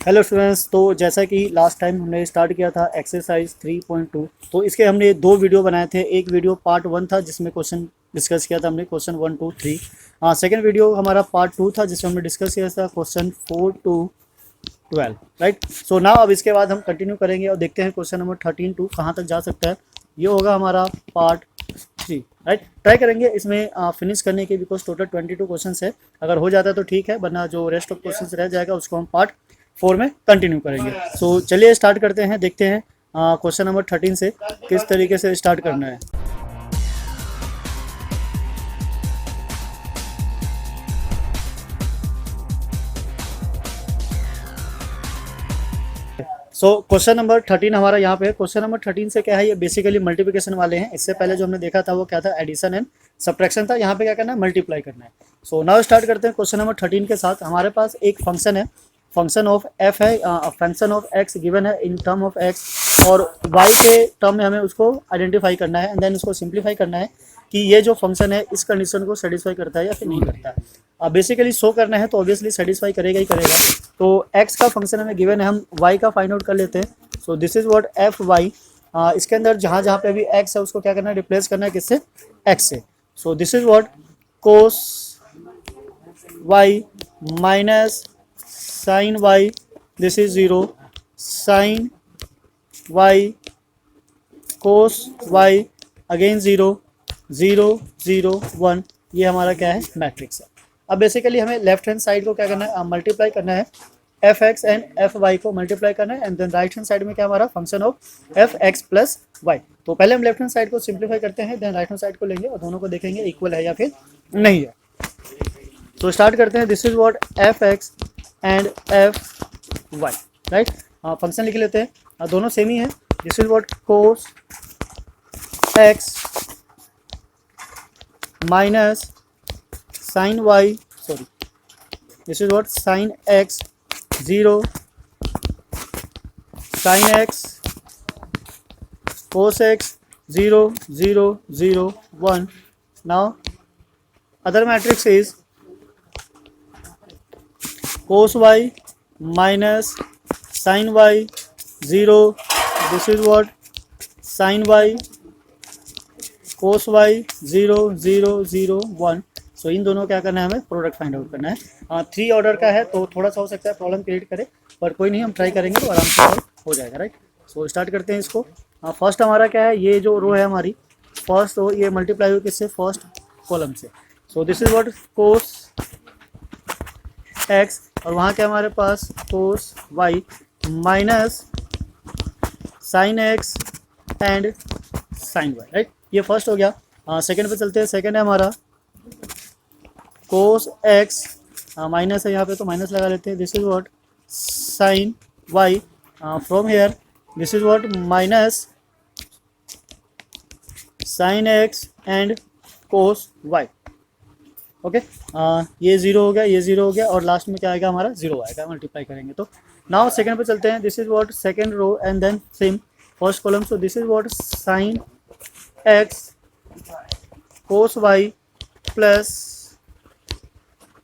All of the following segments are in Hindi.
हेलो स्टूडेंट्स, तो जैसा कि लास्ट टाइम हमने स्टार्ट किया था एक्सरसाइज 3.2, तो इसके हमने दो वीडियो बनाए थे। एक वीडियो पार्ट 1 था जिसमें क्वेश्चन डिस्कस किया था हमने, क्वेश्चन 1 2 3। सेकंड वीडियो हमारा पार्ट 2 था जिसमें हमने डिस्कस किया था question 4 to 12, right. So now अब इसके बाद हम कंटिन्यू करेंगे और देखते हैं क्वेश्चन नंबर 13 टू कहाँ तक जा सकता है। ये होगा हमारा पार्ट 3, राइट। ट्राई करेंगे इसमें फिनिश करने के, बिकॉज टोटल 22 क्वेश्चन है। अगर हो जाता है तो ठीक है, वरना जो रेस्ट ऑफ क्वेश्चन रह जाएगा उसको हम पार्ट 4 में कंटिन्यू करेंगे। सो चलिए स्टार्ट करते हैं, देखते हैं क्वेश्चन नंबर 13 से किस तरीके से स्टार्ट करना है। सो क्वेश्चन नंबर 13 हमारा यहाँ पे है। क्वेश्चन नंबर 13 से क्या है, ये बेसिकली मल्टीप्लिकेशन वाले हैं। इससे पहले जो हमने देखा था वो क्या था, एडिशन एंड सब्ट्रैक्शन था। यहाँ पे क्या करना है, मल्टीप्लाई करना है। सो नाउ स्टार्ट करते हैं क्वेश्चन नंबर 13 के साथ। हमारे पास एक फंक्शन है, फंक्शन ऑफ एफ है, फंक्शन ऑफ एक्स गिवन है इन टर्म ऑफ एक्स, और वाई के टर्म में हमें उसको आइडेंटिफाई करना है एंड देन उसको सिंप्लीफाई करना है कि ये जो फंक्शन है इस कंडीशन को सेटिस्फाई करता है या फिर नहीं करता है। बेसिकली शो करना है तो ऑब्वियसली सेटिस्फाई करेगा ही करेगा। तो x का फंक्शन हमें गिवन है, हम y का फाइंड आउट कर लेते हैं। So this is what F Y. इसके अंदर जहाँ जहाँ पे भी x है उसको क्या करना है, रिप्लेस करना है किससे, x से। So this is what cos y minus sine y, this is 0, sine y cos y again 0 0 0 1। ये हमारा क्या है, मैट्रिक्स है। अब बेसिकली हमें लेफ्ट हैंड साइड को क्या करना है, मल्टीप्लाई करना है। F X and F Y को मल्टीप्लाई करना है and then right hand side में क्या हमारा function of F x plus Y. तो पहले हम लेफ्ट हैंड साइड को सिंप्लीफाई करते हैं, देन राइट हैंड साइड को लेंगे और दोनों को देखेंगे इक्वल है या फिर नहीं है। तो स्टार्ट करते हैं। This is what F X and F Y, right. Function लिख लेते हैं, दोनों सेम ही है। This is what cos X minus sine Y, sorry, this is what sine X 0, sine X cos X 0 0 0 1। Now other matrix is cos Y minus sine Y 0, this is what sine Y cos Y 0 0 0 1। So इन दोनों क्या करना है, हमें प्रोडक्ट फाइंड आउट करना है। 3 ऑर्डर का है तो थोड़ा सा हो सकता है प्रॉब्लम क्रिएट करे, पर कोई नहीं, हम ट्राई करेंगे तो आराम से सॉल्व हो जाएगा, राइट। सो स्टार्ट करते हैं इसको। फर्स्ट हमारा क्या है, ये जो रो है हमारी फर्स्ट रो, ये मल्टीप्लाई हो किससे, फर्स्ट कॉलम से। So this is what cos x, और वहाँ क्या हमारे पास cos Y minus sine x and sine Y, right. ये फर्स्ट हो गया। सेकंड पे चलते हैं। सेकंड है हमारा कोस एक्स, माइनस है यहाँ पे तो माइनस लगा लेते हैं। This is what sine Y, from here this is what minus sine x and cos Y, okay. ये 0 हो गया, ये 0 हो गया, और लास्ट में क्या आएगा हमारा, 0 आएगा मल्टीप्लाई करेंगे तो। नाउ सेकंड पे चलते हैं। This is what second row and then same first column. So this is what sine X cos Y plus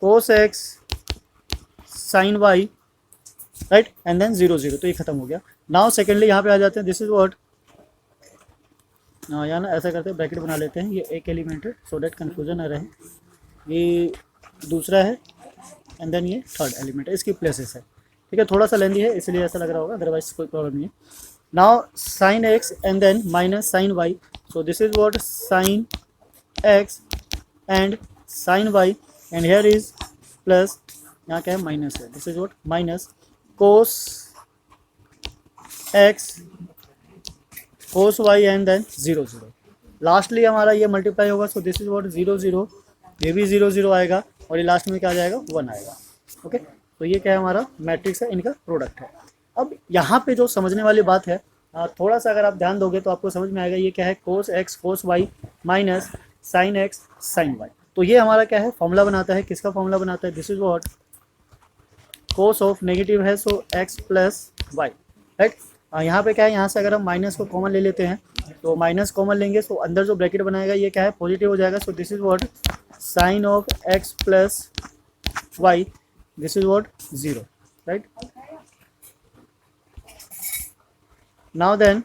cos X sine Y, right, and then 0 0। तो ये खत्म हो गया। नाउ सेकेंडली यहाँ पे आ जाते हैं। दिस इज व्हाट, यहाँ ना ऐसा करते हैं, ब्रैकेट बना लेते हैं, ये एक एलिमेंट है सो डेट कन्फ्यूजन ना रहे। ये दूसरा है एंड देन ये थर्ड एलिमेंट है, इसकी प्लेसेस है, ठीक है। थोड़ा सा लेंदी है इसलिए ऐसा लग रहा होगा, अदरवाइज कोई प्रॉब्लम नहीं है। Now sine x and then minus sine Y. So this is what sine x and sine Y, and here is plus, यहाँ क्या है, माइनस है। This is what minus cos x cos Y and then 0 0। Lastly हमारा ये मल्टीप्लाई होगा। सो दिस इज व्हाट 0 0, ये भी 0 0 आएगा, और ये लास्ट में क्या आ जाएगा, 1 आएगा, ओके। तो ये क्या है, हमारा मैट्रिक्स है, इनका प्रोडक्ट है। अब यहाँ पे जो समझने वाली बात है, थोड़ा सा अगर आप ध्यान दोगे तो आपको समझ में आएगा। ये क्या है, cos x cos Y minus sine x sine y. तो ये हमारा क्या है, फॉर्मूला बनाता है। किसका फॉर्मूला बनाता है, this is what cos of negative है, सो एक्स प्लस वाई, राइट। यहाँ पे क्या है, यहाँ से अगर हम माइनस को कॉमन ले लेते हैं तो माइनस कॉमन लेंगे, सो अंदर जो ब्रैकेट बनाएगा ये क्या है, पॉजिटिव हो जाएगा। So this is what sine of X plus Y, this is what 0, right. Now then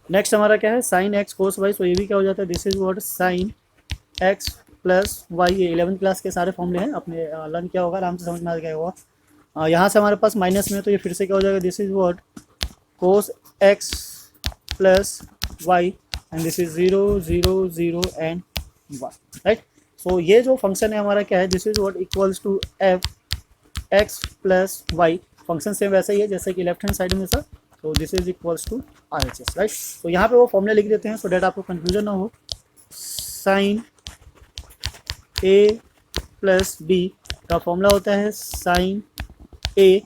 next हमारा क्या है, sine X cos Y. So ये भी क्या हो जाता है, this is what sine X plus Y. ये 11th क्लास के सारे फॉर्मूले हैं, अपने लर्न किया होगा, आराम से समझ में आ गया होगा। यहाँ से हमारे पास माइनस में है, तो ये फिर से क्या हो जाएगा, this is what cos x plus y and this is 0 0 0 and 1, right. So ये जो फंक्शन है हमारा क्या है, this is what equals to f x plus y. Function same वैसा ही है जैसे कि लेफ्ट हैंड साइड में था। तो this is equals to R H S, right. तो यहाँ पे वो फॉर्मूले लिख देते हैं सो डेट आपको कंफ्यूजन ना हो। साइन ए प्लस बी का फॉर्मूला होता है sine A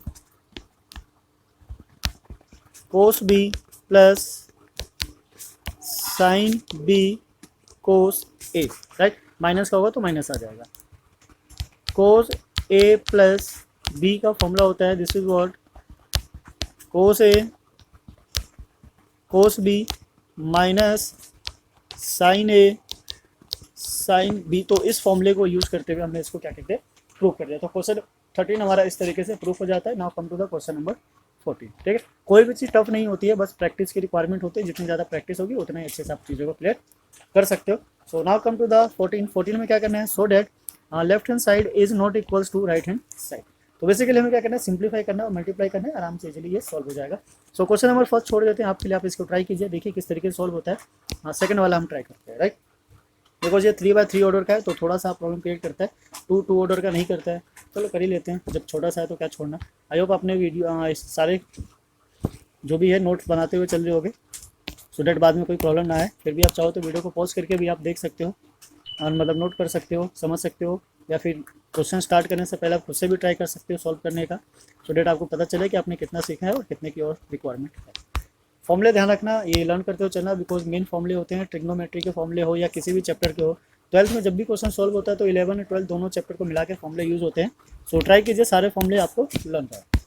cos B plus sine B cos A, right. Minus का होगा तो माइनस आ जाएगा। कोस ए प्लस बी का फॉर्मूला होता है, this is what cos A cos B minus sine A sine B. तो इस फॉर्मूले को यूज करते हुए हमने इसको क्या कहते हैं, प्रूव कर दिया। तो क्वेश्चन 13 हमारा इस तरीके से प्रूफ हो जाता है। Now come to the question number 14, ठीक है। कोई भी चीज़ टफ नहीं होती है, बस प्रैक्टिस की रिक्वायरमेंट होती है। जितनी ज़्यादा प्रैक्टिस होगी उतना ही अच्छे से आप चीज़ों को क्लियर कर सकते हो। So now come to the 14 में क्या करना है, so that left hand side is not equals to right hand side. तो बेसिकली हमें क्या करना है, सिंप्लीफाई करना है और मल्टीप्लाई करना है, आराम से इजीली ये सॉल्व हो जाएगा। सो क्वेश्चन नंबर फर्स्ट छोड़ देते हैं आपके लिए, आप इसको ट्राई कीजिए, देखिए किस तरीके से सॉल्व होता है। हाँ, सेकंड वाला हम ट्राई करते हैं, राइट। बिकॉज ये 3/3 ऑर्डर का है तो थोड़ा सा प्रॉब्लम क्रिएट करता है, 2 ऑर्डर का नहीं करता है। चलो कर ही लेते हैं, जब छोटा सा है तो क्या छोड़ना। आई होप आपने वीडियो सारे जो भी है नोट्स बनाते हुए चल रहे होगे, सो डैट बाद में कोई प्रॉब्लम ना आए। फिर भी आप चाहो तो वीडियो को पॉज करके भी आप देख सकते हो और मतलब नोट कर सकते हो, समझ सकते हो, या फिर क्वेश्चन स्टार्ट करने से पहले आप खुद से भी ट्राई कर सकते हो सॉल्व करने का, सो डैट आपको पता चले कि आपने कितना सीखा है और कितने की और रिक्वायरमेंट है। फॉर्मूले ध्यान रखना, ये लर्न करते हो चलना, बिकॉज मेन फॉर्मूले होते हैं, ट्रिग्नोमेट्री के फॉर्मूले हो या किसी भी चैप्टर के हो। 12th में जब भी क्वेश्चन सॉल्व होता है तो 11 और 12 दोनों चैप्टर को मिला के फॉर्मूले यूज़ होते हैं। सो ट्राई कीजिए सारे फॉर्मूले आपको लर्न करें।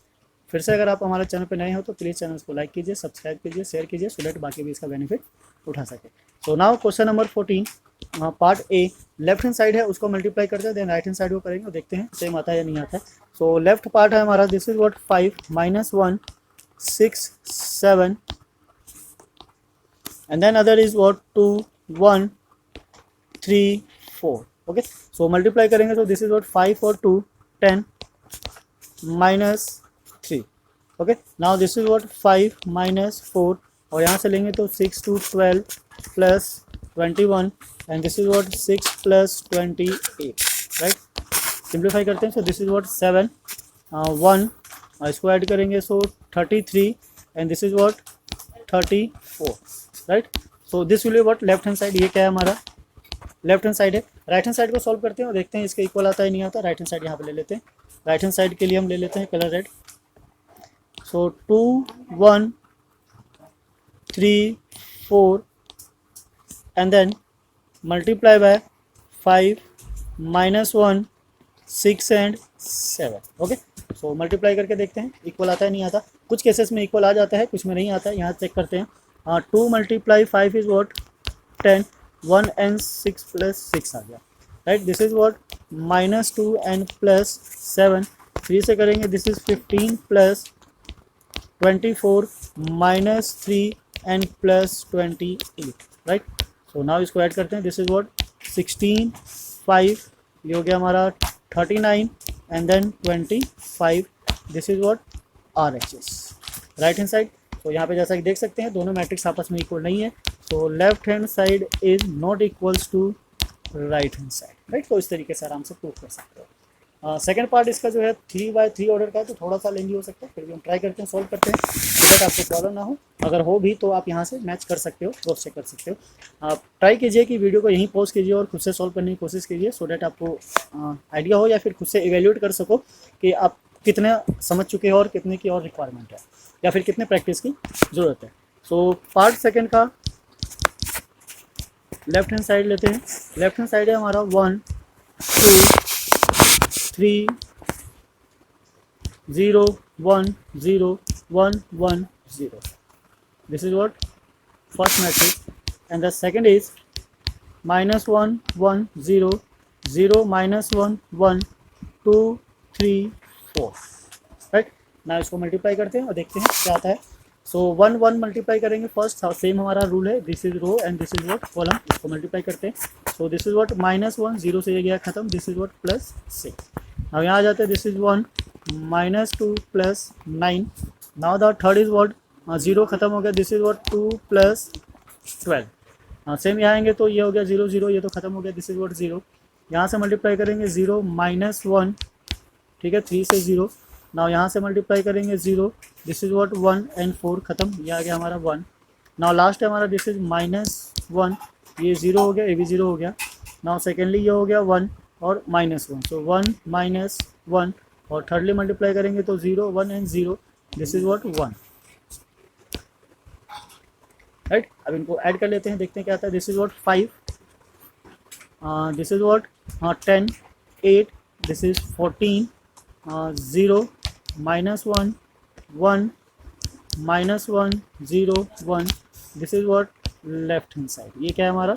फिर से अगर आप हमारे चैनल पर नए हो तो प्लीज़ चैनल को लाइक कीजिए, सब्सक्राइब कीजिए, शेयर कीजिए, सो डैट बाकी भी इसका बेनिफिट उठा सके। सो now question number 14 part A, left hand side है उसको मल्टीप्लाई करते हैं, देन राइट हैंड साइड को करेंगे और देखते हैं सेम आता है या नहीं आता है। सो लेफ्ट पार्ट है हमारा, this is what 5 -1 6 7 and then other is what 2 1 3 4, okay। so multiply करेंगे तो this is what 5 और 2 10 -3, okay। now this is what 5 -4 और यहाँ से लेंगे तो 6 2 12 plus 21 and this is what 6 plus 28, right। Simplify करते हैं, so this is what 7 1 इसको ऐड करेंगे so 33 and this is what 34, right. So this will be what left hand side. ये क्या है हमारा, लेफ्ट हैंड साइड है। राइट हैंड साइड को सॉल्व करते हैं और देखते हैं इसके इक्वल आता है नहीं आता। राइट हैंड साइड यहाँ पे ले लेते हैं, राइट हैंड साइड के लिए हम ले लेते हैं colour red. So 2 1 3 4 and then multiply by 5 -1 6 and 7, okay. So multiply करके देखते हैं इक्वल आता है नहीं आता। कुछ केसेस में इक्वल आ जाता है, कुछ में नहीं आता है। यहाँ चेक करते हैं। 2 × 5 इज वॉट 10 1 and 6 plus 6 आ गया, right. This is what -2 and +7 3 से करेंगे, this is 15 + 24 -3 and +28, right. So now इसको ऐड करते हैं, दिस इज वॉट 16 5 ये हो गया हमारा 39 and then 25, this is what RHS, right hand side. तो यहाँ पे जैसा कि देख सकते हैं दोनों मैट्रिक्स आपस में इक्वल नहीं है, तो left hand side is not equals to right hand side, right. तो इस तरीके से आराम से प्रूव कर सकते हो। सेकंड पार्ट इसका जो है 3/3 ऑर्डर का है, तो थोड़ा सा लेंदी हो सकता है, फिर भी हम ट्राई करते हैं, सॉल्व करते हैं, तो दैट आपको प्रॉब्लम ना हो। अगर हो भी तो आप यहाँ से मैच कर सकते हो, क्रॉस चेक कर सकते हो। आप ट्राई कीजिए कि वीडियो को यहीं पॉज कीजिए और खुद से सॉल्व करने की कोशिश कीजिए, सो डैट आपको आइडिया हो या फिर खुद से इवेल्यूएट कर सको कि आप कितने समझ चुके हो और कितने की और रिक्वायरमेंट है या फिर कितने प्रैक्टिस की ज़रूरत है। सो पार्ट सेकंड का लेफ्ट हैंड साइड लेते हैं। लेफ्ट हैंड साइड है हमारा 1 2 3 0 1 0 1 1 0, this is what first matrix, and the second is -1 1 0 0 -1 1 2 3 4, right। ना इसको मल्टीप्लाई करते हैं और देखते हैं क्या आता है। सो 1 1 मल्टीप्लाई करेंगे फर्स्ट, सेम हमारा रूल है, this is row and this is what column, इसको मल्टीप्लाई करते हैं। सो दिस इज व्हाट -1, 0 से ये गया खत्म, दिस इज व्हाट +6। अब यहाँ आ जाते हैं, this is 1 -2 +9। Now the third is what 0 खत्म हो गया, दिस इज व्हाट 2 +12। हाँ सेम यहाँ आएंगे तो ये हो गया 0 0, ये तो खत्म हो गया, दिस इज व्हाट 0। यहाँ से मल्टीप्लाई करेंगे 0 -1, ठीक है 3 से 0। नाउ यहाँ से मल्टीप्लाई करेंगे 0, दिस इज व्हाट 1 एंड 4 खत्म, ये आ गया हमारा 1। नाउ लास्ट है हमारा, दिस इज -1, ये 0 हो गया, ये भी 0 हो गया। नाउ सेकेंडली ये हो गया 1 और -1, सो 1 -1 और थर्डली मल्टीप्लाई करेंगे तो 0 1 and 0, this is what 1, right. अब इनको ऐड कर लेते हैं, देखते हैं क्या आता है। This is what 5, this is what 10 8, this is 14 0 -1 1 -1 0 1, this is what left hand side, ये क्या है हमारा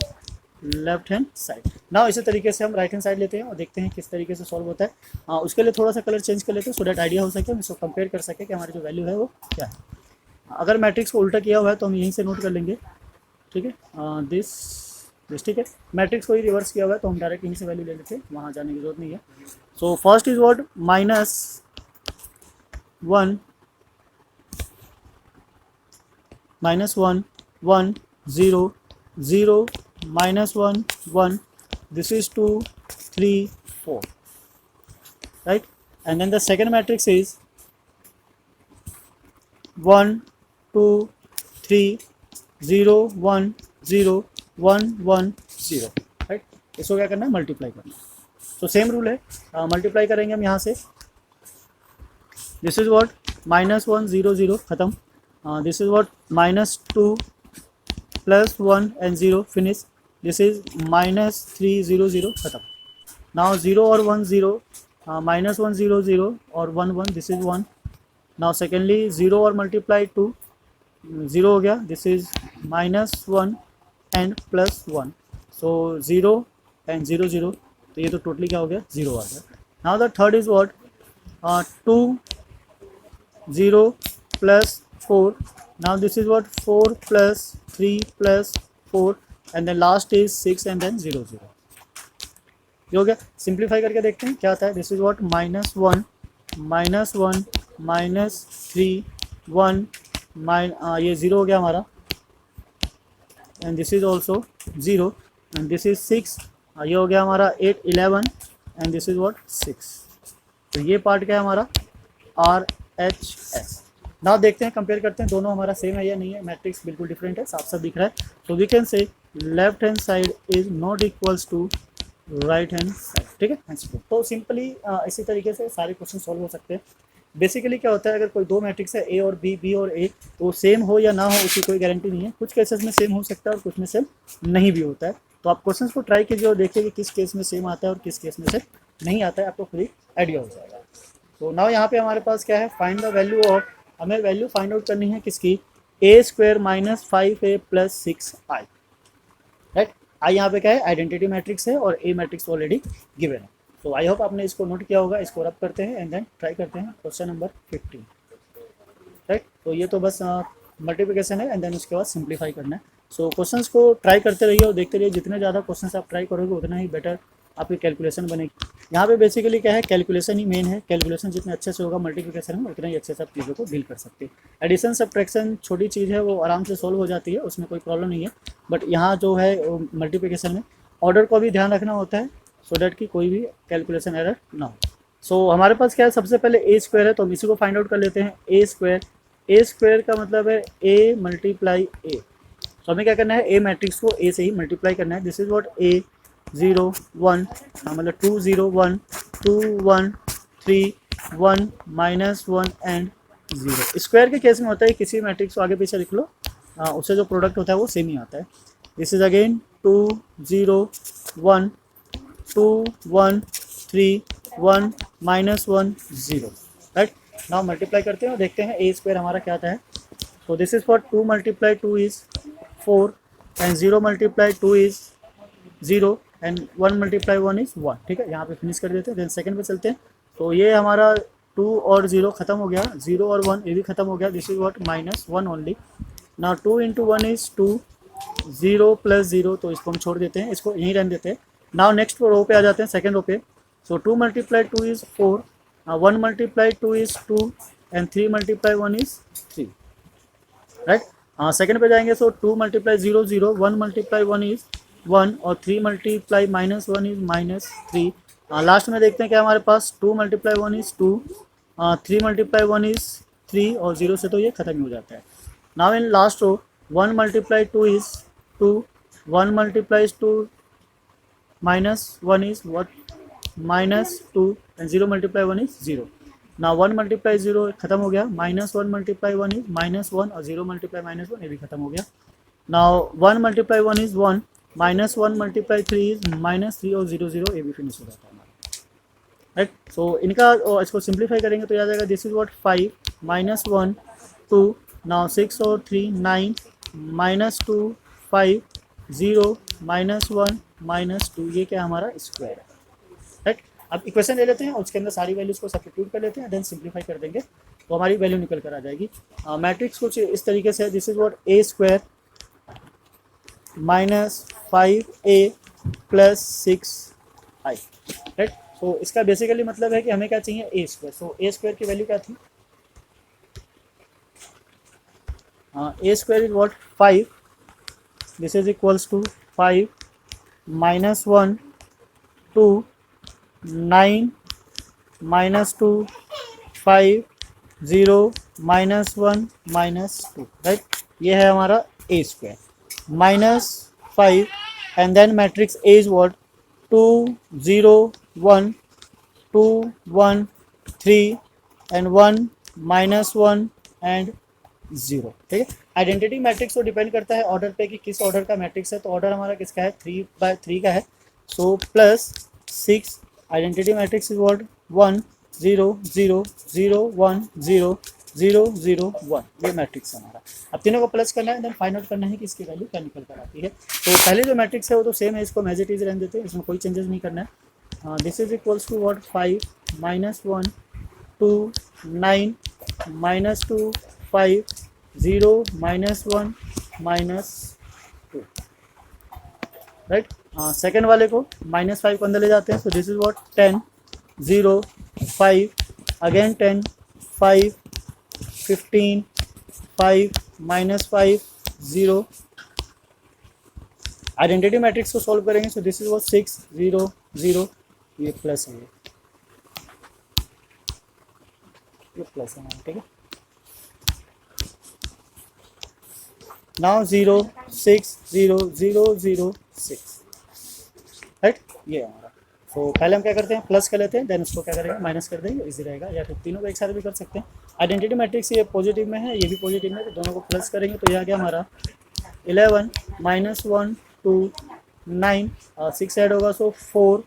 लेफ्ट हैंड साइड। ना इसी तरीके से हम राइट हैंड साइड लेते हैं और देखते हैं किस तरीके से सॉल्व होता है। उसके लिए थोड़ा सा कलर चेंज कर लेते हैं सो डैट आइडिया हो सके, हम इसको कंपेयर कर सके कि हमारी जो वैल्यू है वो क्या है। अगर मैट्रिक्स को उल्टा किया हुआ है तो हम यहीं से नोट कर लेंगे, ठीक है। दिस ठीक है, मैट्रिक्स को ही रिवर्स किया हुआ है तो हम डायरेक्ट यहीं से वैल्यू ले लेते हैं, वहाँ जाने की जरूरत नहीं है। So first is what -1 -1 1 0 0 -1 1, this is 2 3 4, right? And then the second matrix is 1 2 3 0 1 0 1 1 0, right. इसको क्या करना है, मल्टीप्लाई करना है। तो सेम रूल है, मल्टीप्लाई करेंगे हम यहाँ से, दिस इज व्हाट -1 0 0 खत्म, this is what -2 +1 and 0 finish, this is -3 0 0 खत्म। नाउ 0 और 1 0, -1 0 0 और 1 1, दिस इज 1। नाउ सेकेंडली 0 और मल्टीप्लाई 2, 0 हो गया, this is -1 and +1, so 0 and 0 0, तो ये तो टोटली क्या हो गया 0 आ गया। Now the third is what 2 0 +4, now this is what 4 + 3 + 4 and then last is 6 and then 0 0, ये हो गया। सिंप्लीफाई करके देखते हैं क्या आता है। दिस इज व्हाट -1 -1 -3 1 ये 0 हो गया हमारा, and this is also 0 and this is 6, ये हो गया हमारा 8 11 एंड दिस इज व्हाट 6। तो ये पार्ट क्या है हमारा RHS। नाउ देखते हैं, कंपेयर करते हैं दोनों हमारा सेम है या नहीं है। मैट्रिक्स बिल्कुल डिफरेंट है, साफ साफ दिख रहा है। तो we can say left hand side is not equals to right hand side, ठीक है। तो सिंपली इसी तरीके से सारे क्वेश्चन सॉल्व हो सकते हैं। बेसिकली क्या होता है, अगर कोई दो मैट्रिक्स है ए और बी, बी और ए, तो सेम हो या ना हो उसकी कोई गारंटी नहीं है। कुछ केसेस में सेम हो सकता है और कुछ में सेम नहीं भी होता है। तो आप क्वेश्चंस को ट्राई कीजिए और देखिए कि किस केस में सेम आता है और किस केस में से नहीं आता है, आपको खुद ही आइडिया हो जाएगा। तो नाउ यहाँ पे हमारे पास क्या है, फाइंड द वैल्यू ऑफ, हमें वैल्यू फाइंड आउट करनी है किसकी, a² - 5a + 6i, राइट। आई यहाँ पे क्या है, आइडेंटिटी मैट्रिक्स है और ए मैट्रिक्स ऑलरेडी गिवन है। तो आई होप आपने इसको नोट किया होगा। इसको रब करते हैं एंड देन ट्राई करते हैं क्वेश्चन नंबर 15, राइट। तो ये तो बस मल्टीप्लिकेशन है एंड देन उसके बाद सिंप्लीफाई करना है। सो क्वेश्चंस को ट्राई करते रहिए और देखते रहिए, जितने ज़्यादा क्वेश्चंस आप ट्राई करोगे उतना ही बेटर आपकी कैलकुलेशन बनेगी। यहाँ पे बेसिकली क्या है, कैलकुलेशन ही मेन है। कैलकुलेशन जितने अच्छे से होगा मल्टीप्लिकेशन में, उतना ही अच्छे से आप चीज़ों को डील कर सकते हैं। एडिशन सब्ट्रैक्शन छोटी चीज़ है, वो आराम से सॉल्व हो जाती है, उसमें कोई प्रॉब्लम नहीं है। बट यहाँ जो है मल्टीप्लिकेशन में ऑर्डर को भी ध्यान रखना होता है, सो डैट कि कोई भी कैलकुलेशन एरर ना हो। सो हमारे पास क्या है, सबसे पहले a² है, तो हम इसी को फाइंड आउट कर लेते हैं। a² का मतलब है a × a। तो हमें क्या करना है, ए मैट्रिक्स को ए से ही मल्टीप्लाई करना है। दिस इज व्हाट a 0 1, मतलब 2 0 1 2 1 3 1 -1 एंड 0। स्क्वायर के केस में होता है, किसी मैट्रिक्स को आगे पीछे लिख लो, उससे जो प्रोडक्ट होता है वो सेम ही आता है। This is again 2 0 1 2 1 3 1 -1 0, right. Now multiply करते हैं और देखते हैं a² हमारा क्या आता है। तो this is for 2 × 2 is 4 and 0 × 2 is 0 and 1 × 1 is 1, ठीक है। यहाँ पे फिनिश कर देते हैं, देन सेकंड पे चलते हैं। तो ये हमारा टू और ज़ीरो ख़त्म हो गया, ज़ीरो और वन ये भी ख़त्म हो गया, this is what minus one only. Now two into one is two, zero plus zero, तो इसको हम छोड़ देते हैं, इसको यहीं रहने देते हैं। नाउ नेक्स्ट रो पे आ जाते हैं, सेकंड रो पे। So two multiply two is four, one multiply two is two and three multiply one is three, right. Second पे जाएंगे, so two multiply zero zero, one multiply one is one और three multiply minus one is minus three. Last में देखते हैं क्या हमारे पास, two multiply one is two, three multiply one is three और ज़ीरो से तो ये ख़त्म ही हो जाता है। Now in last row, one multiply two is two, one multiplies two minus one is what minus two and zero multiply one is zero. ना वन मल्टीप्लाई ज़ीरो खत्म हो गया, minus one multiply one is minus one और ज़ीरो मल्टीप्लाई माइनस वन ये भी खत्म हो गया। Now one multiply one is one, minus one multiply three is minus three और ज़ीरो ज़ीरो ये भी फिनिश हो जाता है हमारा, राइट। सो इनका इसको सिंप्लीफाई करेंगे तो याद आएगा, this is what five minus one two, now six और three nine, minus two five, zero minus one minus two, ये क्या हमारा स्क्वायर है, राइट। अब इक्वेशन ले लेते हैं और उसके अंदर सारी वैल्यूज़ को सब्स्टिट्यूट कर लेते हैं, देन सिंप्लीफाई कर देंगे तो हमारी वैल्यू निकल कर आ जाएगी। मैट्रिक्स कुछ इस तरीके से है, this is what A square minus five A plus six I, right. So इसका बेसिकली मतलब है कि हमें क्या चाहिए, A square. So A square की वैल्यू क्या थी, A square is what five, this is equals to five minus one two nine minus two five zero minus one minus two, right. ये है हमारा A square minus five and then matrix A is what to zero one two one three and one minus one and zero, ठीक है। आइडेंटिटी मैट्रिक्स तो डिपेंड करता है ऑर्डर पे कि किस ऑर्डर का मैट्रिक्स है, तो ऑर्डर हमारा किसका है, 3/3 का है। So plus six, identity matrix is what 1 0 0 0 1 0 0 0 1, ये मैट्रिक्स है हमारा। अब तीनों को प्लस करना है, देन फाइंड आउट करना है कि इसकी वैल्यू क्या निकल कर आती है। तो पहले जो मैट्रिक्स है वो तो सेम है, इसको एज इट इज रहने देते हैं, इसमें कोई चेंजेस नहीं करना है। This is equals to what five minus one two nine minus two five zero minus one minus two, right. Second वाले को माइनस फाइव को अंदर ले जाते हैं, so this is what 10 0 5 again 10 5 15 5 minus five 0। Identity matrix को सॉल्व करेंगे, सो दिस इज व्हाट 6 0 0, ये प्लस है, ये प्लस है, ठीक है। नाउ 0 6 0 0 0 6, राइट, ये हमारा। तो पहले हम क्या करते हैं, प्लस कर लेते हैं, देन उसको क्या करेंगे, माइनस कर देंगे, इजी रहेगा। या फिर तीनों को एक साथ भी कर सकते हैं। आइडेंटिटी मैट्रिक्स ये पॉजिटिव में है, ये भी पॉजिटिव में है, तो दोनों को प्लस करेंगे तो यह आ गया हमारा 11 माइनस 1 2 9, 6 ऐड होगा, सो 4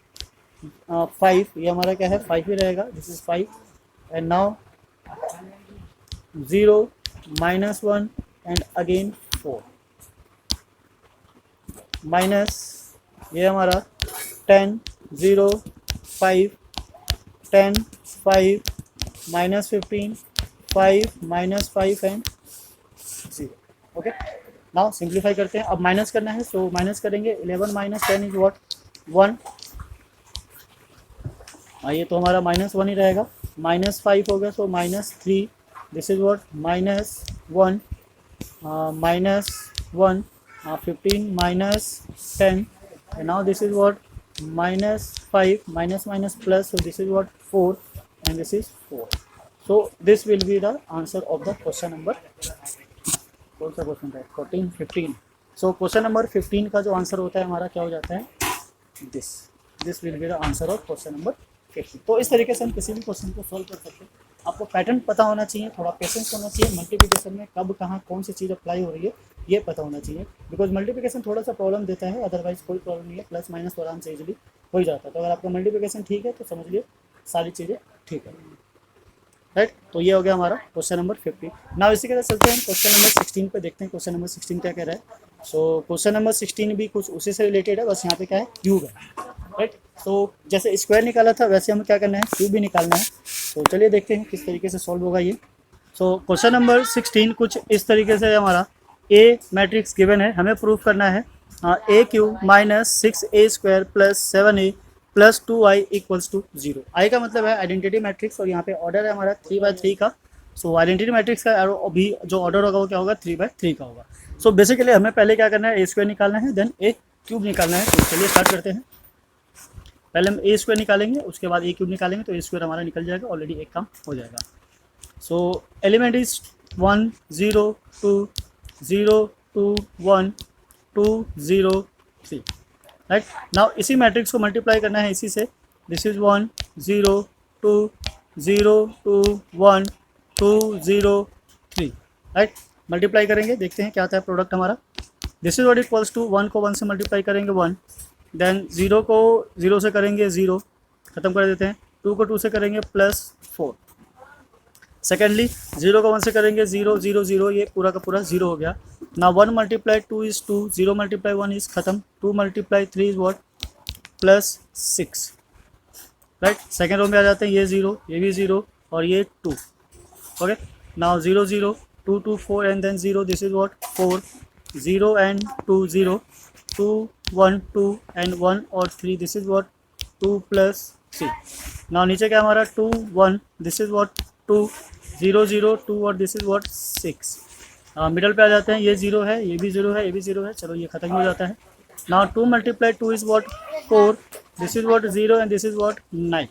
5, ये हमारा क्या है 5 ही रहेगा, this is 5। And now 0 minus 1 and again 4 minus, ये हमारा 10 0 5 10 5 minus 15 5 minus 5 and 0, okay. Now simplify करते हैं, अब माइनस करना है, सो माइनस करेंगे। 11 माइनस 10 इज व्हाट 1, ये तो हमारा माइनस 1 ही रहेगा। माइनस 5 हो गया, so minus 3, this is what minus 1 minus 1 15 minus 10 and now this is what minus 5 minus minus plus, so this is what 4 and this is 4, so this will be the answer of the question number, कौन सा क्वेश्चन है 14 15। so क्वेश्चन नंबर 15 का जो आंसर होता है हमारा क्या हो जाता है, this will be the answer of question number 15। तो इस तरीके से हम किसी भी क्वेश्चन को सॉल्व कर सकते हैं। आपको पैटर्न पता होना चाहिए, थोड़ा पेशेंस होना चाहिए, मल्टीप्लिकेशन में कब कहाँ कौन सी चीज़ अप्लाई हो रही है ये पता होना चाहिए, बिकॉज मल्टीप्लिकेशन थोड़ा सा प्रॉब्लम देता है, अदरवाइज कोई प्रॉब्लम नहीं है, प्लस माइनस तो आराम से इजीली हो ही जाता है। तो अगर आपका मल्टीप्लिकेशन ठीक है तो समझ लिए सारी चीज़ें ठीक है, राइट। तो ये हो गया हमारा क्वेश्चन नंबर 15। नाउ इसी के साथ चलते हैं क्वेश्चन नंबर 16 पे, देखते हैं क्वेश्चन नंबर 16 क्या कह रहा है। सो क्वेश्चन नंबर 16 भी कुछ उसी से रिलेटेड है, बस यहाँ पे क्या है क्यूब है, राइट। तो जैसे स्क्वायर निकाला था वैसे हमें क्या करना है, क्यूब भी निकालना है। तो चलिए देखते हैं किस तरीके से सॉल्व होगा ये। सो क्वेश्चन नंबर 16 कुछ इस तरीके से हमारा ए मैट्रिक्स गिवन है, हमें प्रूफ करना है A cube minus 6a² plus 7a plus 2i equals to 0। I का मतलब है आइडेंटिटी मैट्रिक्स और यहाँ पे ऑर्डर है हमारा 3/3 का। सो आइडेंटिटी मैट्रिक्स का अभी जो ऑर्डर होगा वो क्या होगा, 3/3 का होगा। सो बेसिकली हमें पहले क्या करना है, a² निकालना है, देन ए क्यूब निकालना है। तो चलिए स्टार्ट करते हैं। पहले हम a² निकालेंगे, उसके बाद a क्यूब निकालेंगे, तो a² हमारा निकल जाएगा, ऑलरेडी एक काम हो जाएगा। So element is 1 0 2 0 2 1 2 0 3, right. Now इसी मैट्रिक्स को मल्टीप्लाई करना है इसी से। This is 1 0 2 0 2 1 2 0 3, right. मल्टीप्लाई करेंगे, देखते हैं क्या आता है प्रोडक्ट हमारा। This is what equals to 1 को 1 से मल्टीप्लाई करेंगे 1, देन 0 को 0 से करेंगे 0, ख़त्म कर देते हैं। 2 को 2 से करेंगे +4। सेकेंडली 0 को 1 से करेंगे 0 0 0, ये पूरा का पूरा 0 हो गया। ना 1 मल्टीप्लाई 2 इज़ 2, 0 मल्टीप्लाई 1 इज़ ख़त्म, 2 multiply 3 is what +6, right. Second row में आ जाते हैं, ये 0, ये भी 0 और ये 2। Okay, now 0 0 2 2 4 and then 0, this is what 4 0 and 2 0 2 1 2 and 1 और 3, दिस इज व्हाट 2 + 3। नाउ नीचे क्या हमारा 2 1, दिस इज व्हाट 2 0 0 2 और दिस इज व्हाट 6। मिडल पे आ जाते हैं, ये 0 है, ये भी 0 है, ये भी 0 है, चलो ये खत्म हो जाता है। Now 2 multiply 2 is what 4, this is what 0 and this is what 9,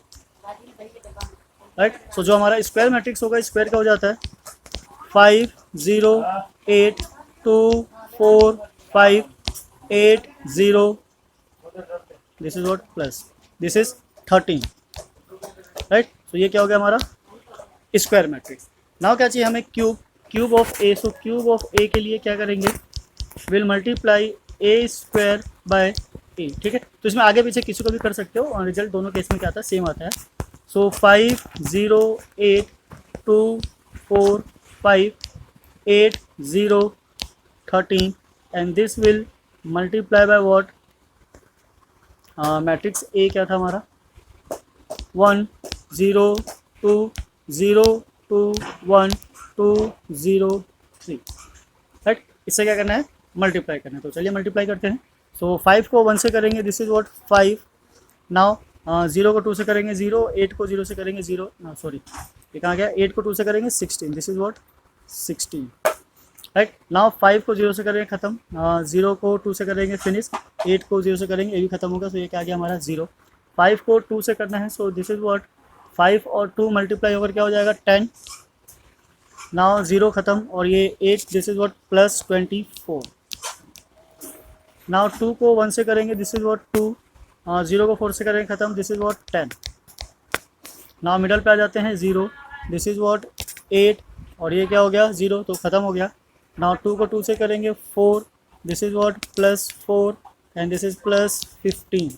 right. So जो हमारा स्क्वायर मैट्रिक्स होगा, स्क्वायर का हो जाता है 5 0 8 2 4 5 8 0, this is what plus this is 13, right. तो ये क्या हो गया हमारा स्क्वायर मैट्रिक्स। नाउ क्या चाहिए हमें, cube of A. So cube of A के लिए क्या करेंगे, विल मल्टीप्लाई a² बाय ए, ठीक है। तो इसमें आगे पीछे किसी को भी कर सकते हो और रिजल्ट दोनों केस में क्या आता है, सेम आता है। सो 5 0 8 2 4 5 8 0 13 and this will multiply by what, matrix A क्या था हमारा 1 0 2 0 2 1 2 0 3, राइट। इससे क्या करना है, मल्टीप्लाई करना है। तो चलिए मल्टीप्लाई करते हैं। सो 5 को 1 से करेंगे, दिस इज व्हाट 5। नाउ 0 को 2 से करेंगे 0, 8 को 0 से करेंगे 0, सॉरी ये कहाँ गया, 8 को 2 से करेंगे 16, this is what 16, right. Now 5 को 0 से करेंगे ख़त्म, 0 को 2 से करेंगे फिनिश, 8 को 0 से करेंगे, ये भी खत्म होगा। सो ये क्या गया हमारा 0। 5 को 2 से करना है, सो दिस इज व्हाट 5 और 2 मल्टीप्लाई होकर क्या हो जाएगा 10। नाउ 0 ख़त्म और ये 8, दिस इज व्हाट +24। नाउ 2 को 1 से करेंगे, दिस इज व्हाट 2, 0 को 4 से करेंगे ख़त्म, this is what 10। Now middle पे आ जाते हैं 0, दिस इज व्हाट 8 और ये क्या हो गया 0, तो ख़त्म हो गया। नाउ 2 को 2 से करेंगे 4, this is what +4 and this is +15,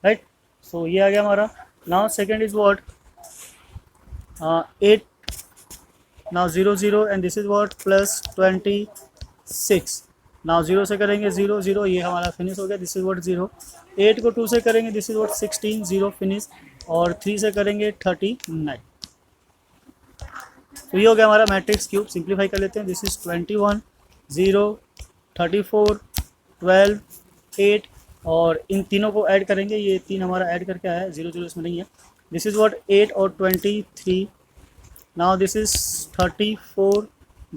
right. So ये आ गया हमारा। Now second is what 8, now 0 0 and this is what +26। Now 0 से करेंगे 0 0, ये हमारा फिनिश हो गया, दिस इज व्हाट 0। 8 को 2 से करेंगे, दिस इज व्हाट 16 0 फिनिश और 3 से करेंगे 39। तो ये हो गया हमारा मैट्रिक्स क्यूब। सिंप्लीफाई कर लेते हैं, दिस इज 21 0 34 12 8 और इन तीनों को ऐड करेंगे, ये 3 हमारा ऐड करके आया है, 0 0 इसमें नहीं है। दिस इज व्हाट 8 और 23। Now this is 34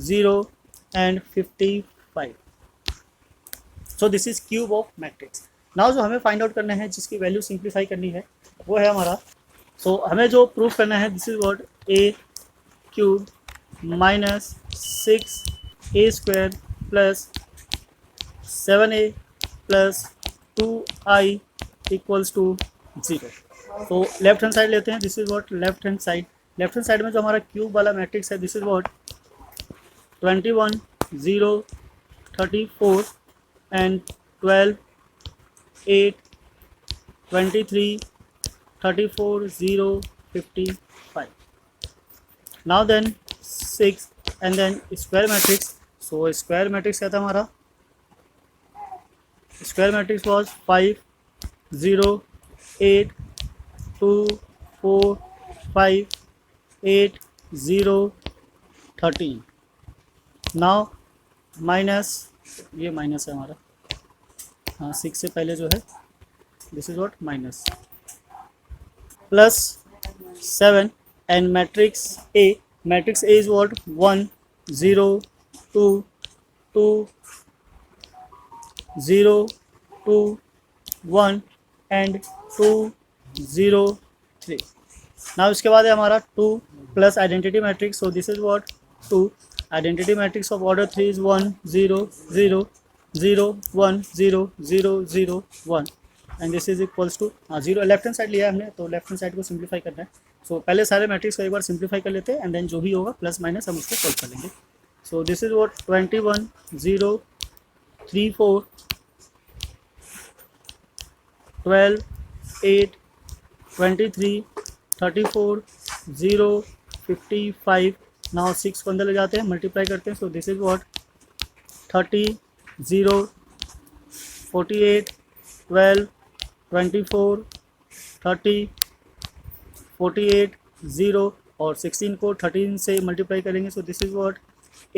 0 and 55। So this is cube of matrix. Now जो हमें फाइंड आउट करना है, जिसकी वैल्यू सिंप्लीफाई करनी है, वो है हमारा, सो हमें जो प्रूफ करना है, this is what A cube minus 6a² plus 7a plus 2i equals to 0। तो लेफ्ट हैंड साइड लेते हैं, this is what left hand side. Left hand side में जो हमारा क्यूब वाला मैट्रिक्स है, this is what 21 0 34 and 12 8 23 34 0 55। Now then 6 and then square matrix. So square matrix क्या था हमारा, square matrix was 5 0 8 2 4 5 8 0 13। Now minus, ये माइनस है हमारा, हाँ 6 से पहले जो है this is what minus, plus 7 and matrix A is what 1 0 2 2 0 2 1 and 2 0 3। Now इसके बाद है हमारा 2 plus identity matrix, so this is what 2, identity matrix of order 3 is 1 0 0 0 1 0 0 0 1 and this is equals to, हाँ जीरो लेफ्ट हैंड साइड लिया है हमने, तो लेफ्ट हैंड साइड को सिंप्लीफाई करना है। सो पहले सारे मैट्रिक्स को एक बार सिंप्लीफाई कर लेते हैं एंड देन जो भी होगा प्लस माइनस हम उसको सॉल्व कर लेंगे। सो दिस इज व्हाट 21 0 3 4 12 8 23 34 0 55। नाउ 6 को अंदर ले जाते हैं, मल्टीप्लाई करते हैं, सो दिस इज व्हाट 30 0 48 12 24 30 48 0 और 16 को 13 से मल्टीप्लाई करेंगे, सो दिस इज व्हाट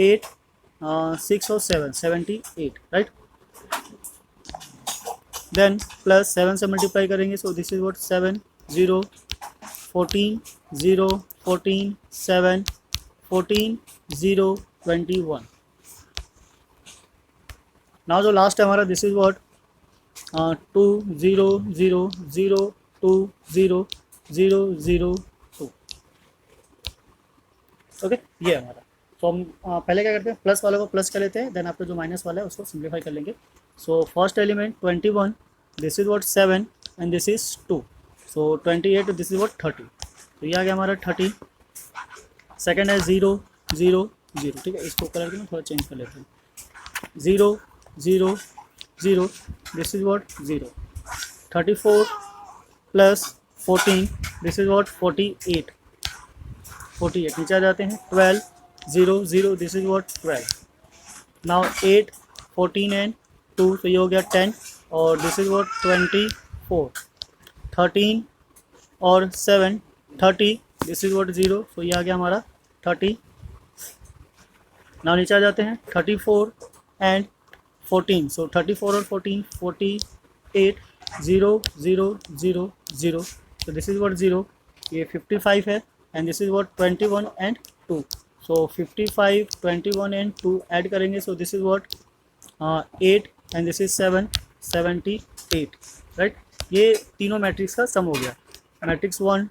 8 6 और 7 78, राइट। देन प्लस 7 से मल्टीप्लाई करेंगे, so this is what 7 0 14 0 14 7 14 0 21। Now जो लास्ट है हमारा दिस इज व्हाट 2 0 0 0 2 0 0 0 2। ओके, ये है हमारा। तो हम पहले क्या करते हैं, प्लस वाले को प्लस कर लेते हैं, देन आपका जो माइनस वाला है उसको सिंप्लीफाई कर लेंगे। So first element 21, this is what 7 and this is 2, so 28 this is what 30, तो ये आ गया हमारा 30। सेकेंड है 0 0 0, ठीक है, इसको कलर के ना थोड़ा चेंज कर लेते हैं, 0 0 0 this is what 0। 34 plus 14 this is what 48 48, नीचे आ जाते हैं 12 0 0 this is what 12। Now 8 14 and 2, तो ये हो गया 10 और दिस इज व्हाट 24। 13 और 7 30 दिस इज व्हाट 0, तो ये आ गया हमारा 30। नाउ नीचे आ जाते हैं 34 एंड 14, सो 34 और 14 48 0 0 0 0, तो दिस इज व्हाट 0। ये 55 है and this is what 21 and 2, so 55 21 and 2 add करेंगे, so this is what 8 and this is 7 78, right. ये तीनों मैट्रिक्स का सम हो गया, मैट्रिक्स 1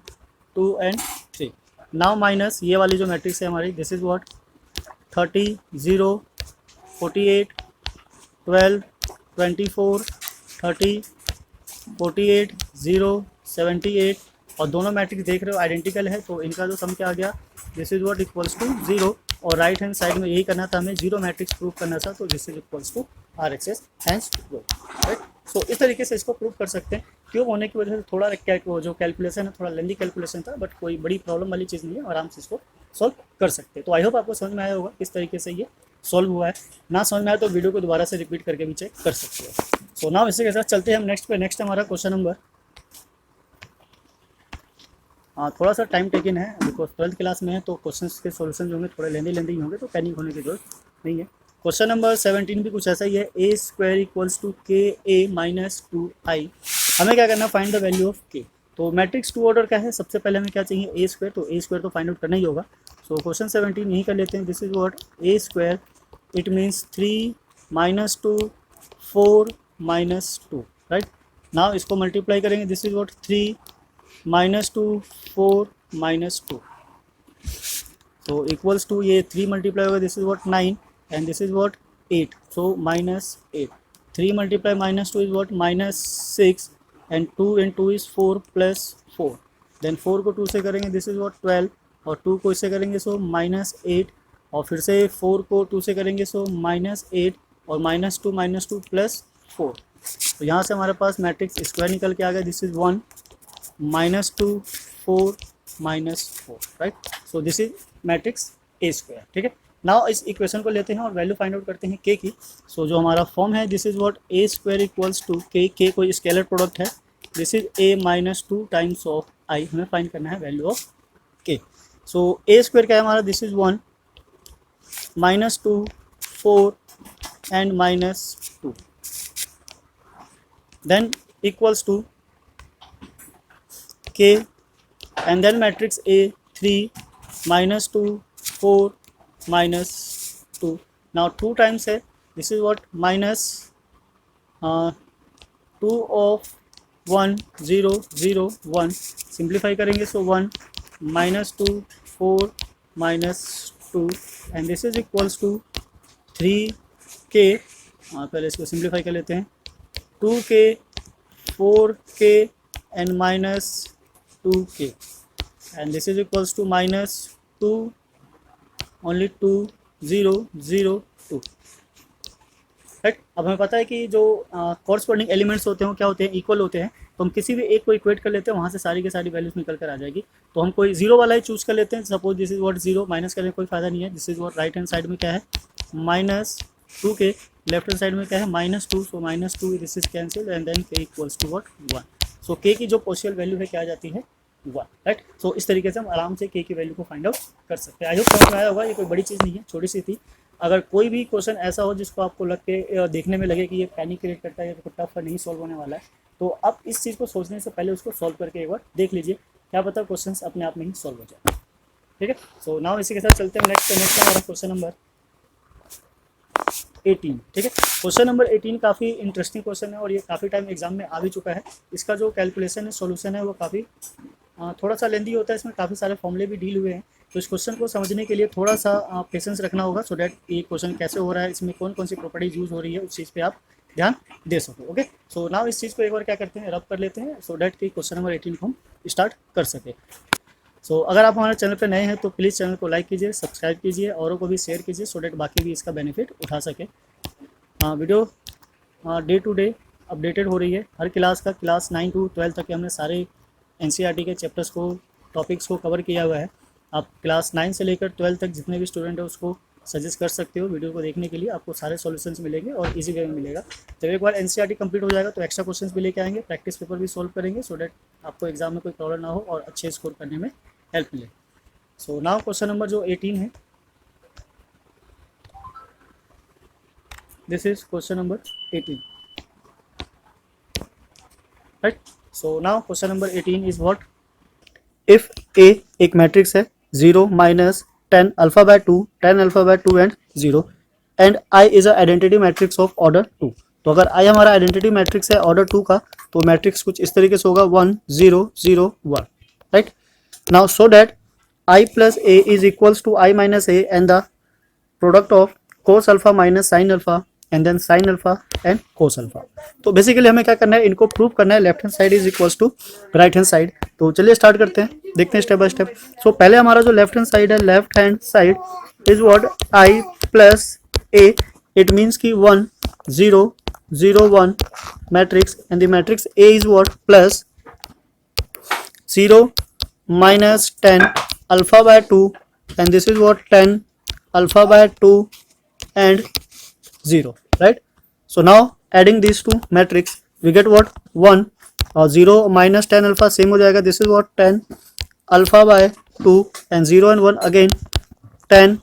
2 एंड 3। नाउ माइनस ये वाली जो मैट्रिक्स है हमारी, दिस इज व्हाट 30 0 48 12 24 30 48 0 78, और दोनों मैट्रिक्स देख रहे हो आइडेंटिकल है, तो इनका जो सम क्या आ गया, this is what equals to 0, और राइट हैंड साइड में यही करना था हमें, जीरो मैट्रिक्स प्रूव करना था, तो this is equals to R x S hence prove, right. So इस तरीके से इसको प्रूव कर सकते हैं। क्यों होने की वजह से थोड़ा जो कैलकुलेशन है थोड़ा लेंदी कैलकुलेशन था, बट कोई बड़ी प्रॉब्लम वाली चीज़ नहीं है, आराम से इसको सॉल्व कर सकते हैं। तो आई होप आपको समझ में आया होगा किस तरीके से ये सॉल्व हुआ है। ना समझ में आया तो वीडियो को दोबारा से रिपीट करके भी चेक कर सकते हो। सो नाउ इसी के साथ चलते हैं हम नेक्स्ट पे। नेक्स्ट हमारा क्वेश्चन नंबर, हाँ थोड़ा सा टाइम टेकिंग है बिकॉज 12th क्लास में है, तो क्वेश्चंस के सॉल्यूशन जो होंगे थोड़े लेंदी होंगे, तो पैनिक होने की जरूरत नहीं है। क्वेश्चन नंबर 17 भी कुछ ऐसा ही है, ए स्क्वायर इक्वल्स टू के ए माइनस 2i। हमें क्या करना, फाइंड द वैल्यू ऑफ के। तो मैट्रिक्स 2 ऑर्डर का है, सबसे पहले हमें क्या चाहिए, ए स्क्वायर, तो ए स्क्वायर तो फाइंड आउट करना ही होगा। सो क्वेश्चन 17 यही कर लेते हैं, this is what A square, it means 3 minus 2 4 minus 2, right. Now इसको मल्टीप्लाई करेंगे, this is what 3 minus 2 4 minus 2, so equals to ये 3 मल्टीप्लाई होगा, this is what 9 and this is what 8, so minus 8। 3 multiply minus 2 is what minus 6 and 2 and 2 is 4 plus 4, then 4 को 2 से करेंगे, दिस इज व्हाट 12 और 2 को इससे करेंगे, सो माइनस 8 और फिर से 4 को 2 से करेंगे, सो माइनस 8 और माइनस 2 प्लस 4। तो यहाँ से हमारे पास मैट्रिक्स स्क्वायर निकल के आ गया, this is 1 minus 2 4 minus 4, right. So this is matrix A square, ठीक है। नाउ इस इक्वेशन को लेते हैं और वैल्यू फाइंड आउट करते हैं के की। सो जो हमारा फॉर्म है, this is what A square equals to के कोई स्केलर प्रोडक्ट है, this is a minus 2 times of i, हमें फाइंड करना है value of k। So a square क्या है हमारा, this is 1 minus 2 4 and minus 2, then equals to k and then matrix A 3 minus 2 4 minus 2, now 2 times है, this is what minus 2 of 1 0 0 1, simplify करेंगे so 1 minus 2 4 minus 2 and this is equals to 3k, पहले इसको सिंप्लीफाई कर लेते हैं, 2k 4k and minus 2k and this is equals to minus 2 only 2 0 0 2, right. अब हमें पता है कि जो कॉरस्पॉन्डिंग एलिमेंट्स होते हैं क्या होते हैं, इक्वल होते हैं, तो हम किसी भी एक को इक्वेट कर लेते हैं, वहाँ से सारी की सारी वैल्यूज निकल कर आ जाएगी। तो हम कोई जीरो वाला ही चूज कर लेते हैं, suppose this is what zero, minus करने कोई फायदा नहीं है, this is what right hand side में क्या है minus 2k, left hand side में क्या है minus 2, so minus 2 this is cancel and then k equals to what 1, so k की जो पॉसिबल वैल्यू है क्या आ जाती है 1, राइट। सो इस तरीके से हम आराम से k की वैल्यू को फाइंड आउट कर सकते हैं। आई होप समझ में आया होगा, ये कोई बड़ी चीज़ नहीं है, छोटी सी थी। अगर कोई भी क्वेश्चन ऐसा हो जिसको आपको लग के देखने में लगे कि ये पैनिक क्रिएट करता है या तो टफ नहीं सॉल्व होने वाला है, तो आप इस चीज़ को सोचने से पहले उसको सॉल्व करके एक बार देख लीजिए, क्या पता क्वेश्चन अपने आप में ही सॉल्व हो जाए, ठीक है। सो नाउ इसी के साथ चलते हैं नेक्स्ट हमारा क्वेश्चन नंबर 18, ठीक है। क्वेश्चन नंबर 18 काफ़ी इंटरेस्टिंग क्वेश्चन है और ये काफ़ी टाइम एग्जाम में आ भी चुका है। इसका जो कैलकुलेशन है, सॉल्यूशन है, वो काफ़ी थोड़ा सा लेंदी होता है, इसमें काफ़ी सारे फॉर्मूले भी डील हुए हैं, तो इस क्वेश्चन को समझने के लिए थोड़ा सा पेशेंस रखना होगा, सो डैट ये क्वेश्चन कैसे हो रहा है, इसमें कौन कौन सी प्रॉपर्टीज यूज़ हो रही है, उस चीज़ पे आप ध्यान दे सको। ओके, सो नाउ इस चीज़ को एक बार क्या करते हैं, रब कर लेते हैं, सो डैट कि क्वेश्चन नंबर 18 को हम स्टार्ट कर सके। सो अगर आप हमारे चैनल पर नए हैं तो प्लीज़ चैनल को लाइक कीजिए, सब्सक्राइब कीजिए, औरों को भी शेयर कीजिए, सो डैट बाकी भी इसका बेनिफिट उठा सके। Video day to day updated हो रही है, हर क्लास का, क्लास 9 to 12 तक के हमने सारे NCERT के चैप्टर्स को, टॉपिक्स को कवर किया हुआ है। आप क्लास 9 से लेकर 12 तक जितने भी स्टूडेंट है उसको सजेस्ट कर सकते हो वीडियो को देखने के लिए, आपको सारे सॉल्यूशंस मिलेंगे और इजी वे में मिलेगा। जब एक बार NCERT कंप्लीट हो जाएगा तो एक्स्ट्रा क्वेश्चंस भी लेके आएंगे, प्रैक्टिस पेपर भी सॉल्व करेंगे, सो डैट आपको एग्जाम में कोई प्रॉब्लम ना हो और अच्छे स्कोर करने में हेल्प मिले। सो नाउ क्वेश्चन नंबर जो 18 है, this is question number 18, right? So now question number 18 is what, if A एक मैट्रिक्स है 0 minus 10 alpha by 2 10 alpha by 2 and 0 and I is a identity matrix of order 2, तो अगर I हमारा आइडेंटिटी मैट्रिक्स है ऑर्डर 2 का, तो मैट्रिक्स कुछ इस तरीके से होगा 1 0 0 1, right. Now so that I plus A is equals to I minus A and the product of cos alpha minus sin alpha and then sine alpha and cos alpha. तो बेसिकली हमें क्या करना है, इनको प्रूव करना है, left hand side is equals to right hand side. तो चलिए स्टार्ट करते हैं, देखते हैं स्टेप बाय स्टेप। सो पहले हमारा जो लेफ्ट हैंड साइड है, left hand side is what I plus A, it means कि 1 0 0 1 matrix and the matrix A is what plus 0 minus 10 alpha by 2 and this is what 10 alpha by 2 and 0, right? So now adding these two matrix we get what 1 और 0 minus 10 alpha सेम हो जाएगा, this is what 10 alpha by 2 and 0 and 1 again 10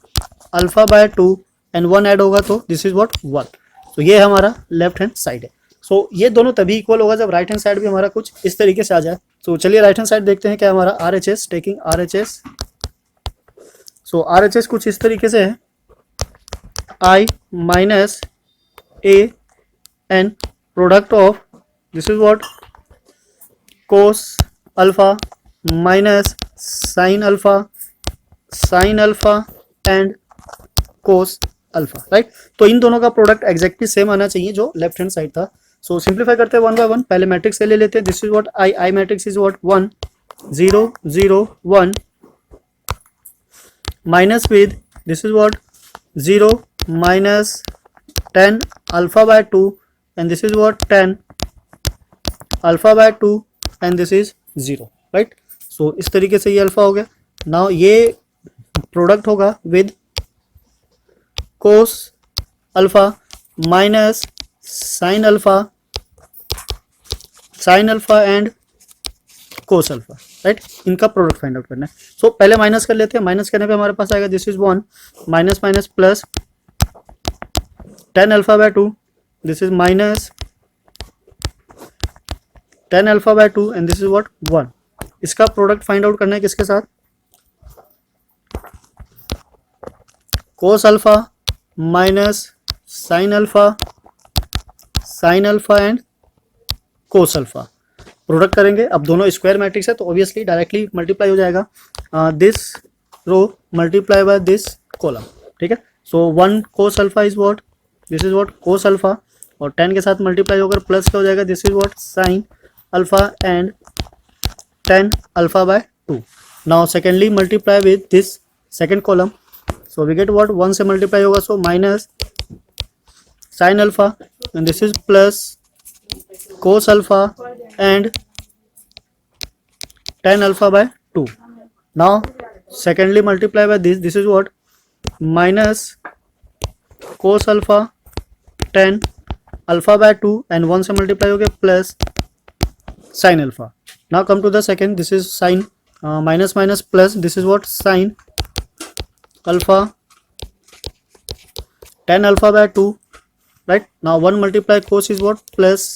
alpha by 2 and 1 add होगा तो this is what 1। तो ये हमारा लेफ्ट हैंड साइड है। सो ये दोनों तभी इक्वल होगा जब राइट हैंड साइड भी हमारा कुछ इस तरीके से आ जाए। तो चलिए राइट हैंड साइड देखते हैं क्या हमारा RHS, टेकिंग RHS। सो RHS कुछ इस तरीके से है, I minus A and product of this is what cos alpha minus sin alpha and cos alpha, right? तो इन दोनों का प्रोडक्ट एग्जैक्टली सेम आना चाहिए जो लेफ्ट हैंड साइड था। सो सिंप्लीफाई करते हैं 1 by 1। पहले मैट्रिक्स से ले लेते हैं, this is what I matrix is what 1 0 0 1 minus with this is what 0 minus 10 alpha by 2 and this is what 10 alpha by 2 and this is 0, right? So इस तरीके से ये अल्फा हो गया। नाउ ये प्रोडक्ट होगा with cos alpha minus sin alpha sign alpha and cos alpha, right, इनका प्रोडक्ट फाइंड आउट करना है। सो पहले माइनस कर लेते हैं, माइनस करने पे हमारे पास आएगा this is 1 minus minus plus tan alpha by 2, this is minus tan alpha by 2 and this is what 1। इसका प्रोडक्ट फाइंड आउट करना है किसके साथ, cos alpha minus sine alpha and cos alpha, product करेंगे। अब दोनों स्क्वायर मैट्रिक्स है तो ऑब्वियसली डायरेक्टली मल्टीप्लाई हो जाएगा, this row multiply by this column, ठीक है। So 1 cos alpha is what, this is what cos alpha, और 10 के साथ मल्टीप्लाई होकर प्लस क्या हो जाएगा, this is what sine alpha and 10 alpha by 2। Now secondly multiply with this second column, so we get what 1 से मल्टीप्लाई होगा, so minus sine alpha and this is plus cos alpha and tan alpha by 2. Now secondly multiply by this is what minus cos alpha tan alpha by 2 and 1 से multiply हो गया plus sin alpha. Now come to the second, this is sin minus minus plus, this is what sin alpha tan alpha by 2, right. Now 1 multiply cos is what plus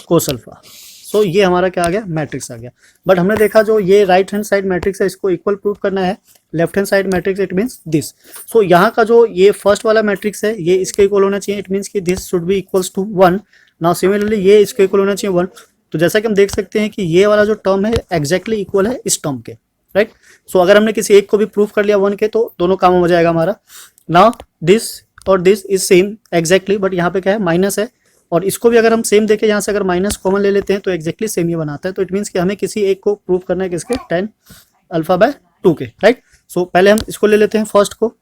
cos alpha. So ये हमारा क्या आ गया, मैट्रिक्स आ गया। बट हमने देखा जो ये राइट हैंड साइड मैट्रिक्स है इसको इक्वल प्रूव करना है, left hand side matrix it means this. So यहाँ का जो ये फर्स्ट वाला मैट्रिक्स है ये इसके इक्वल होना चाहिए, इट मींस कि this should be equals to 1। Now similarly ये इसके इक्वल होना चाहिए 1। तो जैसा कि हम देख सकते हैं कि ये वाला जो टर्म है एग्जैक्टली इक्वल है इस टर्म के, राइट। सो अगर हमने किसी एक को भी प्रूव कर लिया 1 के तो दोनों काम हो जाएगा हमारा। नाउ दिस और this is same exactly, but यहाँ पे क्या है माइनस है, और इसको भी अगर हम सेम देखें यहाँ से अगर माइनस कॉमन ले लेते हैं तो एग्जैक्टली सेम ही बनाता है। तो इट मीन्स कि हमें किसी एक को प्रूव करना है किसके, 10 अल्फा बाय 2 के, राइट। सो पहले हम इसको ले लेते हैं फर्स्ट को,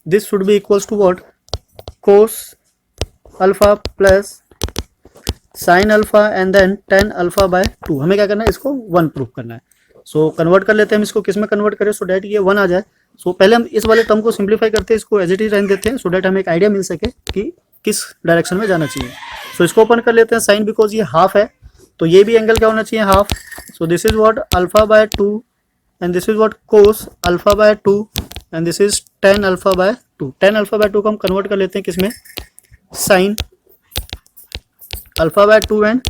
this should be equals to what cos alpha plus sine alpha and then 10 alpha by 2। हमें क्या करना है, इसको 1 प्रूव करना है। सो कन्वर्ट कर लेते हैं हम इसको, किस में कन्वर्ट करें सो डैट ये 1 आ जाए। सो पहले हम इस वाले टर्म को सिंप्लीफाई करते हैं, इसको एज इट इज रहने देते हैं सो डैट हमें एक आइडिया मिल सके कि किस डायरेक्शन में जाना चाहिए। सो इसको ओपन कर लेते हैं, साइन बिकॉज ये हाफ है तो ये भी एंगल क्या होना चाहिए, half. So this is what alpha by 2 and this is what cos alpha by 2 and this is 10 alpha by 2। 10 alpha by 2 को हम कन्वर्ट कर लेते हैं किसमें, sine alpha by 2 and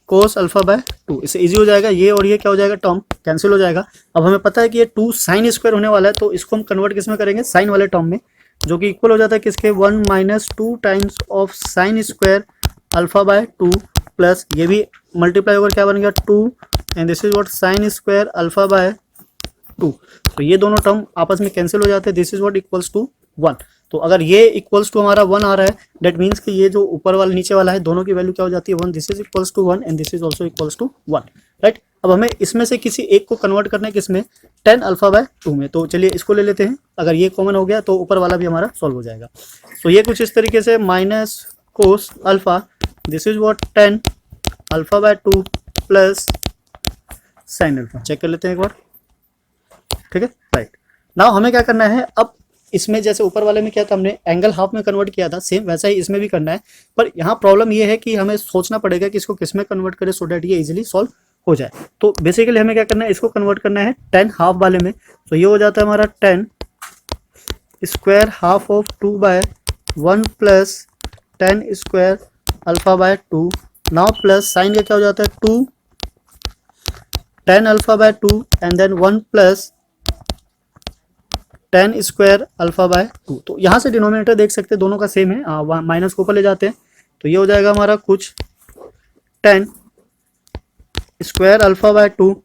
cos alpha by 2। इससे इजी हो जाएगा, ये और ये क्या हो जाएगा, टर्म कैंसिल हो जाएगा। अब हमें पता है कि ये 2 साइन स्क्वायर होने वाला है तो इसको हम कन्वर्ट किसमें करेंगे, साइन वाले टर्म में, जो कि इक्वल हो जाता है किसके 1 minus 2 times of sine square alpha by 2 plus ये भी मल्टीप्लाई होकर क्या बन गया 2 and this is what sine square alpha by 2। तो ये दोनों टर्म आपस में कैंसिल हो जाते हैं, this is what equals to 1। तो अगर ये इक्वल्स टू हमारा 1 आ रहा है दैट मीन्स कि ये जो ऊपर वाला नीचे वाला है दोनों की वैल्यू क्या हो जाती है 1, this is equals to 1 and this is also equals to 1, right. अब हमें इसमें से किसी एक को कन्वर्ट करना है किसमें, 10 अल्फा बाय 2 में। तो चलिए इसको ले लेते हैं, अगर ये कॉमन हो गया तो ऊपर वाला भी हमारा सॉल्व हो जाएगा। तो ये कुछ इस तरीके से minus cos alpha, this is what 10 alpha by 2 plus sine alpha. Check कर लेते हैं एक बार, ठीक है, राइट। नाउ हमें क्या करना है, अब इसमें जैसे ऊपर वाले में क्या था हमने एंगल हाफ में कन्वर्ट किया था, सेम वैसा ही इसमें भी करना है। पर यहाँ प्रॉब्लम ये है कि हमें सोचना पड़ेगा कि इसको किस में कन्वर्ट करें सो डैट ये इजीली सॉल्व हो जाए। तो बेसिकली हमें क्या करना है, इसको कन्वर्ट करना है 10 हाफ वाले में। तो ये हो जाता है हमारा 10 square half of 2 by 1 plus 10 square alpha by 2। Now plus sine का क्या हो जाता है 2 10 alpha by 2 and then 1 plus 10 square alpha by 2। तो यहाँ से डिनोमिनेटर देख सकते हैं दोनों का सेम है, माइनस को ऊपर ले जाते हैं तो ये हो जाएगा हमारा कुछ 10 square alpha by 2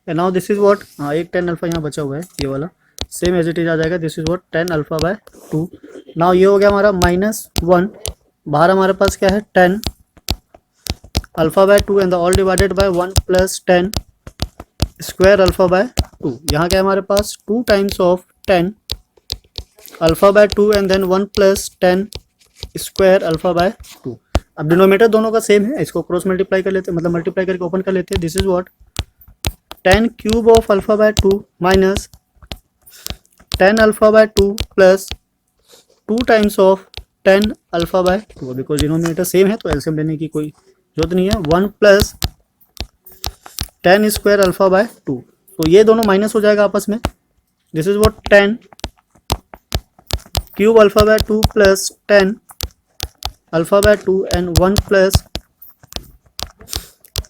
and now this is what, एक 10 अल्फा यहाँ बचा हुआ है ये वाला सेम एज इट इज आ जाएगा, this is what 10 alpha by 2। Now ये हो गया हमारा -1, बाहर हमारे पास क्या है 10 alpha by 2 and all divided by 1 plus 10 square alpha by 2। यहाँ क्या है हमारे पास 2 times of 10 alpha by 2 and then 1 plus 10 square alpha by 2। अब डिनोमिनेटर दोनों का सेम है, इसको क्रॉस मल्टीप्लाई कर लेते हैं, मतलब मल्टीप्लाई करके ओपन कर लेते हैं। This is what 10 cube of alpha by 2 minus 10 alpha by 2 plus 2 times of 10 alpha by 2, because denominator same है तो एलसीएम लेने की कोई जरूरत नहीं है। 1 प्लस 10 स्क्वायर अल्फा बाय 2, तो ये दोनों माइनस हो जाएगा आपस में। This is what 10 cube alpha by 2 plus 10 alpha by 2 and 1 plus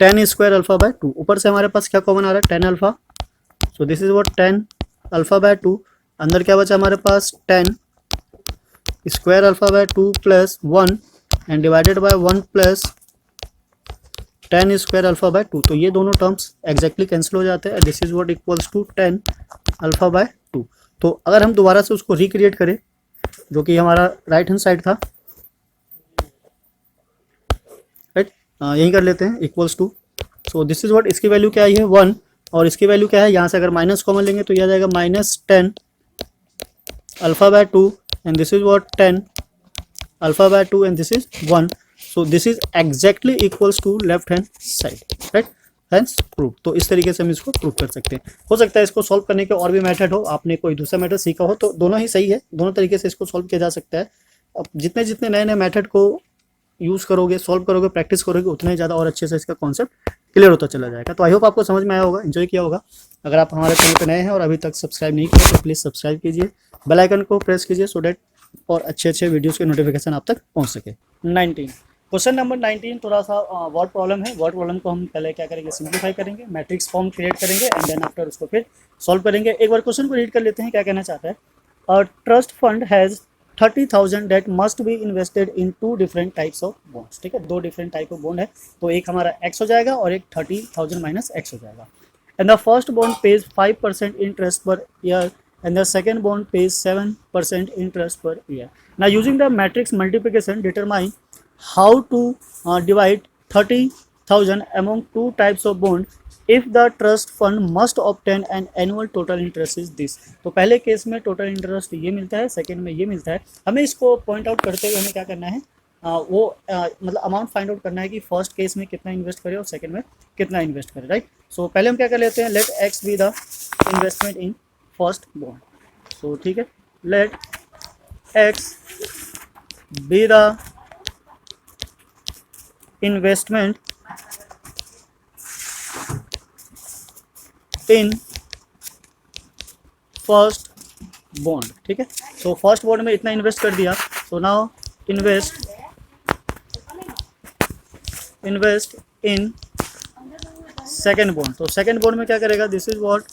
10 square alpha by 2। ऊपर से हमारे पास क्या कॉमन आ रहा है 10 alpha, so this is what 10 alpha by 2। अंदर क्या बचा हमारे पास 10 square alpha by 2 plus 1 and divided by 1 plus 10 square alpha by 2। तो ये दोनों टर्म्स एग्जैक्टली कैंसिल हो जाते हैं। This is what equals to 10 alpha by 2। तो अगर हम दोबारा से उसको रिक्रिएट करें, जो कि हमारा राइट हैंड साइड था, राइट, यही कर लेते हैं equals to. So this is what, इसकी वैल्यू क्या आई है 1 और इसकी वैल्यू क्या है, यहाँ से अगर माइनस कॉमन लेंगे तो यह आ जाएगा -10 alpha by 2 and this is what 10 alpha by 2 and this is 1। So this is exactly equals to left hand side, right, hence prove. तो इस तरीके से हम इसको प्रूव कर सकते हैं। हो सकता है इसको सॉल्व करने के और भी मेथड हो, आपने कोई दूसरा मेथड सीखा हो, तो दोनों ही सही है, दोनों तरीके से इसको सॉल्व किया जा सकता है। अब जितने जितने नए नए मेथड को यूज़ करोगे, सॉल्व करोगे, प्रैक्टिस करोगे, उतना ही ज़्यादा और अच्छे से इसका कॉन्सेप्ट क्लियर होता चला जाएगा। तो आई होप आपको समझ में आया होगा, एंजॉय किया होगा। अगर आप हमारे चैनल पर नए हैं और अभी तक सब्सक्राइब नहीं किया तो प्लीज़ सब्सक्राइब कीजिए, बेल आइकन को प्रेस कीजिए सो डैट और अच्छे अच्छे वीडियोस के नोटिफिकेशन आप तक पहुंच सके। 19 क्वेश्चन नंबर 19 थोड़ा सा वर्ड प्रॉब्लम है। वर्ड प्रॉब्लम को हम पहले क्या करेंगे, सिंप्लीफाई करेंगे, मैट्रिक्स फॉर्म क्रिएट करेंगे एंड देन आफ्टर उसको फिर सॉल्व करेंगे। एक बार क्वेश्चन को रीड कर लेते हैं, क्या कहना चाहता है। A trust fund has 30,000 debt must be invested in 2 different types of bonds. ठीक है, 2 डिफरेंट टाइप ऑफ बॉन्ड है, तो एक हमारा एक्स हो जाएगा और एक 30,000 माइनस एक्स हो जाएगा। And the first bond page 5% interest per year and the second bond pays 7% interest per year. Now using the matrix multiplication, determine how to divide 30,000 among 2 types of bond if the trust fund must obtain an annual total interest is this। तो पहले केस में टोटल इंटरेस्ट ये मिलता है, सेकेंड में ये मिलता है। हमें इसको पॉइंट आउट करते हुए हमें क्या करना है, मतलब अमाउंट फाइंड आउट करना है कि फर्स्ट केस में कितना इन्वेस्ट करें और सेकेंड में कितना इन्वेस्ट करें, राइट। सो पहले हम क्या कर लेते हैं, let x be the investment in first bond. So ठीक है, let x be the investment in first bond. ठीक है, सो फर्स्ट बॉन्ड में इतना इन्वेस्ट कर दिया, so now invest in second bond. तो सेकेंड बॉन्ड में क्या करेगा, this is what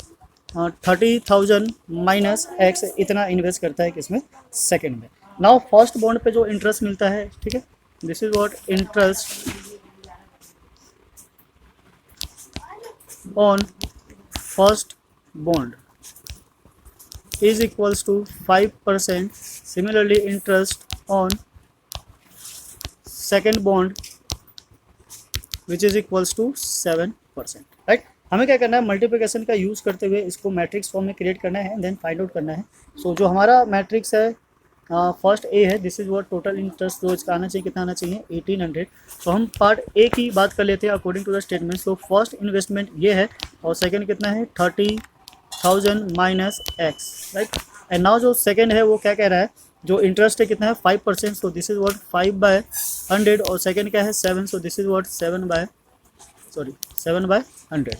30,000 minus x इतना इन्वेस्ट करता है किसमें, सेकेंड में। नाउ फर्स्ट बॉन्ड पे जो इंटरेस्ट मिलता है, ठीक है, this is what interest on first bond is equals to 5%. Similarly interest on second bond which is equals to 7%, right. हमें क्या करना है, मल्टीप्लिकेशन का यूज़ करते हुए इसको मैट्रिक्स फॉर्म में क्रिएट करना है एंड देन फाइंड आउट करना है। सो जो हमारा मैट्रिक्स है फर्स्ट ए है, this is what total interest जो इसका आना चाहिए, कितना आना चाहिए 1800। तो हम पार्ट ए की बात कर लेते हैं अकॉर्डिंग टू द स्टेटमेंट। तो फर्स्ट इन्वेस्टमेंट ये है और सेकेंड कितना है 30,000 minus x, right. And now जो सेकेंड है वो क्या कह रहा है, जो इंटरेस्ट है कितना है 5%, सो दिस इज व्हाट 5/100 और सेकेंड क्या है 7, so this is what 7/100।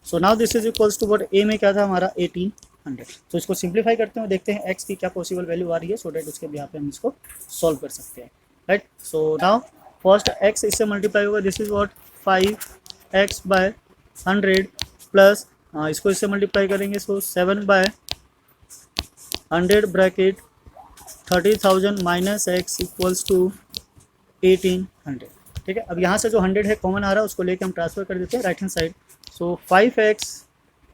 So now this is equals to what A में क्या था हमारा 1800। तो इसको सिंप्लीफाई करते हैं, देखते हैं एक्स की क्या पॉसिबल वैल्यू आ रही है, सो डैट उसके यहाँ पे हम इसको सॉल्व कर सकते हैं, right. So now first x इससे मल्टीप्लाई होगा, this is what 5x/100 plus इसको इससे मल्टीप्लाई करेंगे, so 7/100 bracket 30,000 minus x equals to 1800। ठीक है, अब यहाँ से जो 100 है कॉमन आ रहा है उसको लेके हम ट्रांसफर कर देते हैं right hand side. So 5x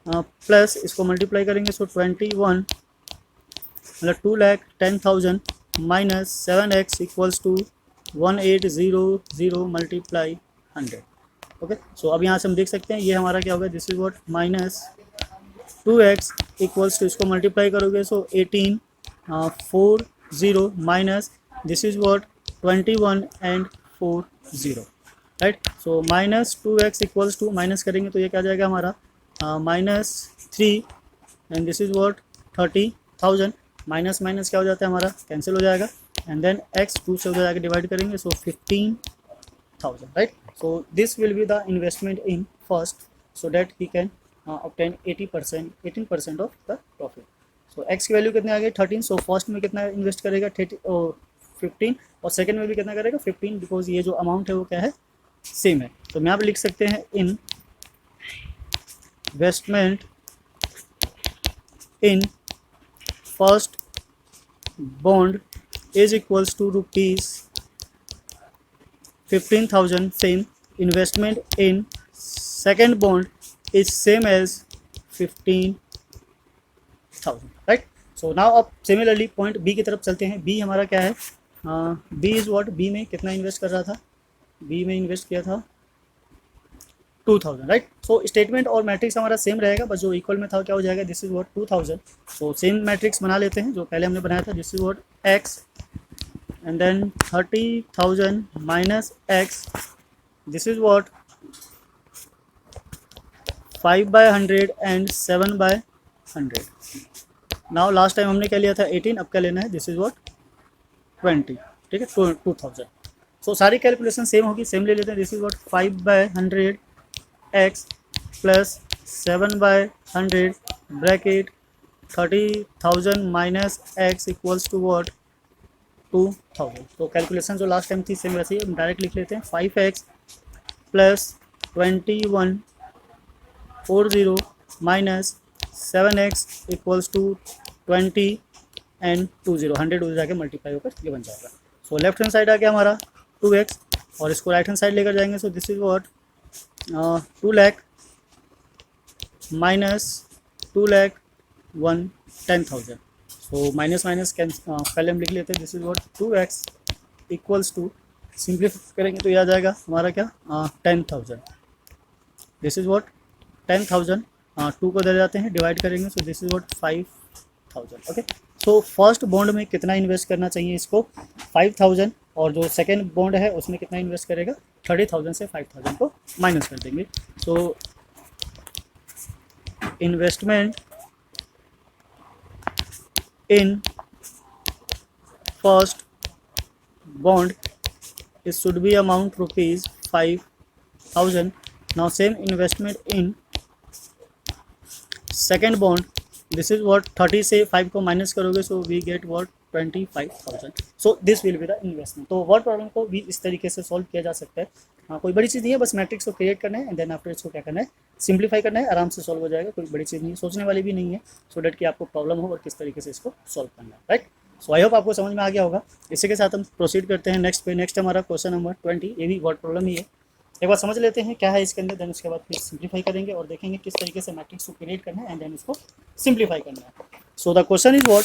plus इसको मल्टीप्लाई करेंगे, सो 21 मतलब 2,10,000 minus 7x equals to 1800 multiply 100। Okay, so अब यहाँ से हम देख सकते हैं ये हमारा क्या होगा, this is what minus 2x equals to इसको मल्टीप्लाई करोगे, so 1840 minus this is what 21 and 40, right. So minus 2x equals to minus करेंगे तो ये क्या जाएगा हमारा -3 and this is what 30,000 minus minus क्या हो जाता है हमारा, कैंसिल हो जाएगा, एंड देन x 2 से उधर जाके डिवाइड करेंगे, सो 15,000, right. So this will be the investment in first, so that he can obtain 18% of the profit. So x की वैल्यू कितने आ गई 13, सो फर्स्ट में कितना इन्वेस्ट करेगा 15, और सेकंड में भी कितना करेगा 15, बिकॉज ये जो अमाउंट है वो क्या है, सेम है। तो मैं यहाँ पे लिख सकते हैं investment in first bond is equals to ₹15,000, same investment in second bond is same as 15,000, right. So now अब सिमिलरली पॉइंट बी की तरफ चलते हैं। बी हमारा क्या है, बी इज़ व्हाट, बी में कितना इन्वेस्ट कर रहा था, बी में इन्वेस्ट किया था 2,000, राइट। सो स्टेटमेंट और मैट्रिक्स हमारा सेम रहेगा, बस जो इक्वल में था क्या हो जाएगा, this is what 2,000। So same matrix बना लेते हैं जो पहले हमने बनाया था, this is what x and then 30,000 minus x, this is what 5/100 and 7/100। Now last time हमने क्या लिया था 18, अब क्या लेना है, दिस इज व्हाट 20, ठीक है 2,000। सो सारी कैलकुलेशन सेम होगी, सेम ले लेते हैं, this is what 5/100 x plus 7/100 bracket 30,000 minus x equals to what 2,000। तो कैलकुलेशन जो लास्ट टाइम थी सेम वैसे ही हम डायरेक्ट लिख लेते हैं, 5x plus 2140 minus 7x equals to 20 and 20, 100 उधर जाके मल्टीप्लाई होकर ये बन जाएगा। सो लेफ्ट हैंड साइड आ गया हमारा 2x, और इसको राइट हैंड साइड लेकर जाएंगे, so this is what 2 lakh minus 2,10,000। So minus minus पहले हम लिख लेते हैं, this is what 2x equals to, simplify करेंगे तो यह आ जाएगा हमारा क्या 10,000, दिस इज व्हाट 10,000, 2 को दे जाते हैं डिवाइड करेंगे, so this is what 5,000, okay. So first bond में कितना इन्वेस्ट करना चाहिए इसको 5,000, और जो सेकेंड बॉन्ड है उसमें कितना इन्वेस्ट करेगा 30,000 से 5,000 को माइनस कर देंगे। So investment in first bond it should be amount ₹5,000. Now same investment in second bond, this is what 30 से 5 को माइनस करोगे, so we get what 25,000. so this will be the investment. तो वर्ड प्रॉब्लम को भी इस तरीके से सॉल्व किया जा सकता है। हाँ, कोई बड़ी चीज़ नहीं है, बस मैट्रिक्स को क्रिएट करना है एंड देन आफ्टर इसको क्या करना है, सिंप्लीफाई करना है, आराम से सॉल्व हो जाएगा, कोई बड़ी चीज़ नहीं है, सोचने वाली भी नहीं है, सो डेट कि आपको प्रॉब्लम हो और किस तरीके से इसको सॉल्व करना है, राइट। सो आई होप आपको समझ में आ गया होगा। इसी के साथ हम प्रोसीड करते हैं नेक्स्ट पे। नेक्स्ट हमारा क्वेश्चन नंबर 20, ये भी वर्ड प्रॉब्लम ही है। एक बार समझ लेते हैं क्या है इसके अंदर, देन उसके बाद फिर सिंप्लीफाई करेंगे और देखेंगे किस तरीके से मैट्रिक्स को क्रिएट करना है एंड देन इसको सिंप्लीफाई करना है। So the question is what,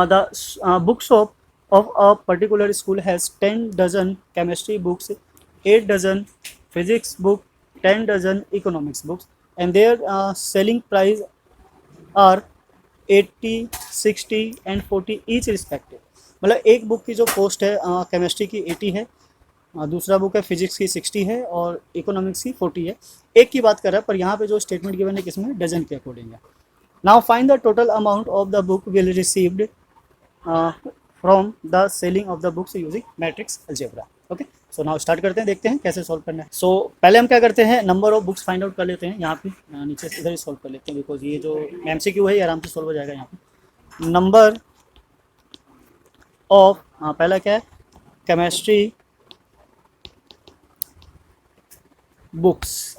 the book shop of a particular school has 10 dozen chemistry books, 8 dozen physics book, 10 dozen economics books, and their selling price are 80, 60 and 40 each respective। मतलब एक बुक की जो कॉस्ट है केमिस्ट्री की 80 है, दूसरा बुक है फिजिक्स की 60 है और इकोनॉमिक्स की 40 है। एक की बात कर रहा है, पर यहाँ पे जो स्टेटमेंट गिवन है किसमें, डजन के अकॉर्डिंग है। Now find the total amount of the book will received from the selling of the books using matrix algebra. Okay, so now start करते हैं, देखते हैं कैसे सॉल्व करना है। सो पहले हम क्या करते हैं, number of books find out कर लेते हैं। यहाँ पे नीचे से इधर ही सॉल्व कर लेते हैं, बिकॉज ये जो MCQ है ये आराम से सॉल्व हो जाएगा। यहाँ पे नंबर ऑफ पहला क्या है, केमिस्ट्री बुक्स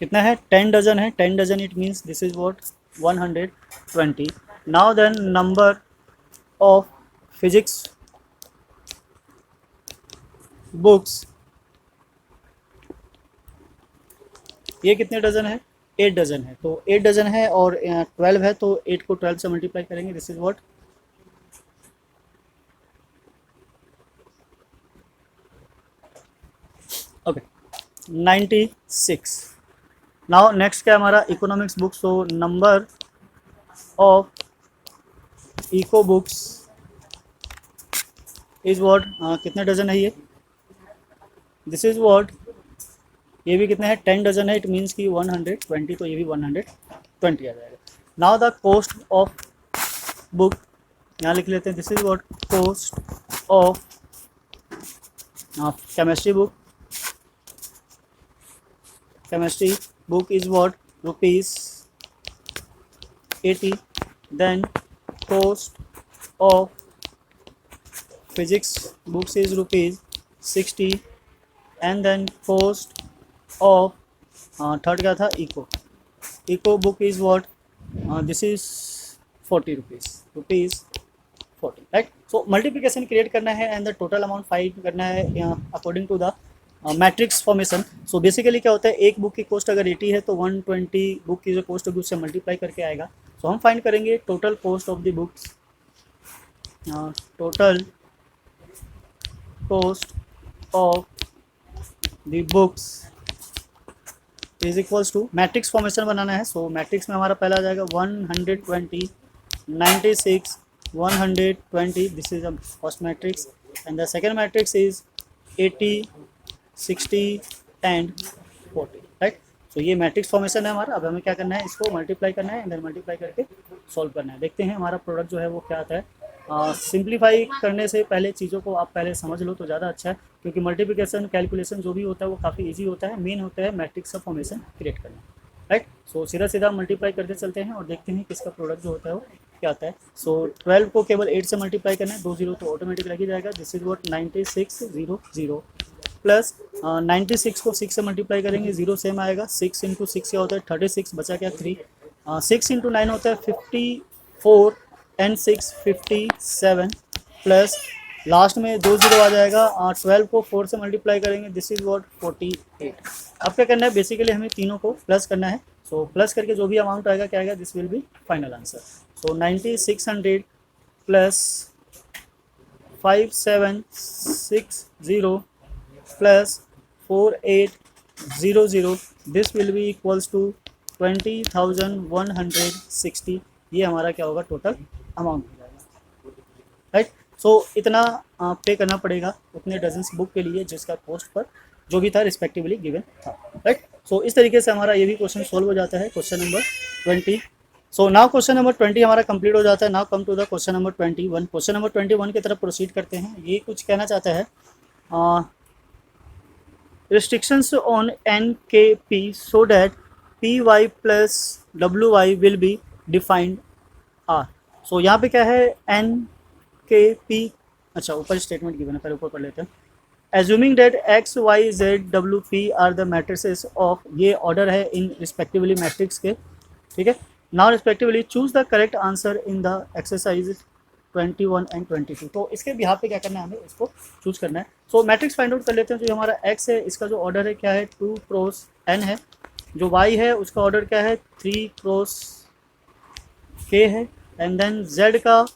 कितना है, 10 डजन है। 10 dozen it means this is what 120। Now then number of physics books, ये कितने डजन है, 8 डजन है। तो 8 डजन है और 12 है, तो 8 को 12 से मल्टीप्लाई करेंगे, this is what 96। Now next क्या हमारा इकोनॉमिक्स बुक्स, तो number of eco books is what कितने डजन है ये, दिस इज व्हाट ये भी कितने हैं 10 डजन है, इट मीन्स कि 120, तो ये भी 120 20 आ जाएगा। Now the cost of book, यहाँ लिख लेते हैं, this is what cost of chemistry book, chemistry book is what rupees 80, then cost of physics books is rupees 60, and then cost of third क्या था, eco book is what this is 40 rupees 40, right? So multiplication create करना है and the total amount find करना है according to the matrix formation. So basically क्या होता है, एक बुक की कॉस्ट अगर 80 है तो 120 बुक की जो कॉस्ट होगी उससे मल्टीप्लाई करके आएगा। सो हम फाइंड करेंगे total cost of the books, total cost of the books is equals to, matrix formation बनाना है। सो मैट्रिक्स में हमारा पहला आ जाएगा 120, 96, 120, this is a first matrix, and the second matrix is 80, 60 and 40, right? So ये मैट्रिक्स फॉर्मेशन है हमारा। अब हमें क्या करना है, इसको मल्टीप्लाई करना है, इधर मल्टीप्लाई करके सॉल्व करना है। देखते हैं हमारा प्रोडक्ट जो है वो क्या आता है। सिंप्लीफाई करने से पहले चीज़ों को आप पहले समझ लो तो ज़्यादा अच्छा है, क्योंकि मल्टीप्लिकेशन कैलकुलेशन जो भी होता है वो काफ़ी ईजी होता है। मेन होता है मैट्रिक्स का फॉर्मेशन क्रिएट करना, राइट? सो सीधा सीधा मल्टीप्लाई करते चलते हैं और देखते हैं किसका प्रोडक्ट जो होता है वो क्या आता है। सो 12 को केवल 8 से मल्टीप्लाई करना है, 2 0 तो ऑटोमेटिक लग ही जाएगा। दिस इज वॉट 9600 प्लस 96 को 6 से मल्टीप्लाई करेंगे, 0 सेम आएगा, 6 इंटू 6 क्या होता है 36, बचा क्या 3, 6 इंटू 9 होता है 54 एंड 6 57, प्लस लास्ट में 2 0 आ जाएगा। 12 को 4 से मल्टीप्लाई करेंगे, दिस इज वॉट 48। अब क्या करना है, बेसिकली हमें तीनों को प्लस करना है। सो प्लस करके जो भी अमाउंट आएगा क्या आएगा, this will be final answer. So 9600 plus 5760 plus 4800, this will be equals to 20,160। ये हमारा क्या होगा, टोटल अमाउंट हो जाएगा, राइट? सो इतना पे करना पड़ेगा उतने डजन्स बुक के लिए जिसका कॉस्ट पर जो भी था रिस्पेक्टिवली गिवन था, राइट? सो इस तरीके से हमारा ये भी क्वेश्चन सोल्व हो जाता है, question number 20। So now question number 20 हमारा कंप्लीट हो जाता है। Now come to the question number 21। Question number 21 की तरफ प्रोसीड करते हैं। ये कुछ कहना चाहता है, restrictions on NKP so that PY plus WY will be defined are। so यहाँ पे क्या है, NKP, अच्छा ऊपर स्टेटमेंट गिवन है, पहले ऊपर पढ़ लेते हैं। Assuming that X, Y, Z, W, P are the matrices of, ये ऑर्डर है इन रिस्पेक्टिवली मैट्रिक्स के, ठीक है। Now respectively choose the correct answer in the exercise 21 and 22। तो इसके बिहार पे क्या करना है, हमें इसको चूज करना है। सो मैट्रिक्स फाइंड आउट कर लेते हैं। जो हमारा एक्स है इसका जो ऑर्डर है क्या है, 2 क्रॉस n है। जो वाई है उसका ऑर्डर क्या है, 3 क्रॉस k है। एंड देन जेड का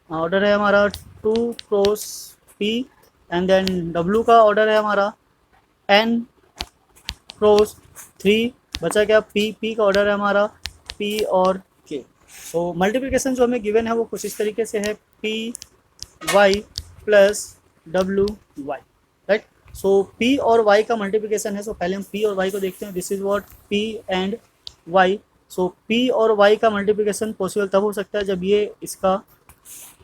ऑर्डर है हमारा 2 cross p। And then w का ऑर्डर है हमारा n क्रॉस 3, बचा क्या p का ऑर्डर है हमारा p और k। सो मल्टीप्लिकेशन जो हमें गिवन है वो कुछ इस तरीके से है, P Y plus W Y, right? So P और वाई का मल्टीप्लिकेशन है। सो पहले हम पी और वाई को देखते हैं। This is what P and Y. So P और वाई का मल्टीप्लिकेशन पॉसिबल तब हो सकता है जब ये इसका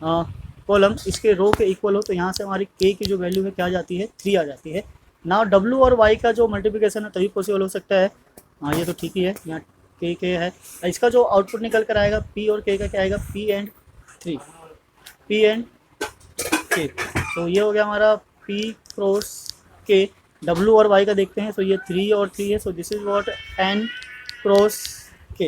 कॉलम इसके रो के इक्वल हो। तो यहाँ से हमारी के की जो वैल्यू है क्या आ जाती है, 3 आ जाती है। ना डब्ल्यू और वाई का जो मल्टीप्लिकेशन है तभी पॉसिबल हो सकता है। हाँ ये तो ठीक ही है, यहाँ के है। इसका जो आउटपुट निकल कर आएगा पी और के का क्या आएगा, पी एंड 3, पी एंड के। तो ये हो गया हमारा पी क्रॉस के। डब्ल्यू और वाई का देखते हैं। तो ये 3 और 3 है। सो this is what an cross के,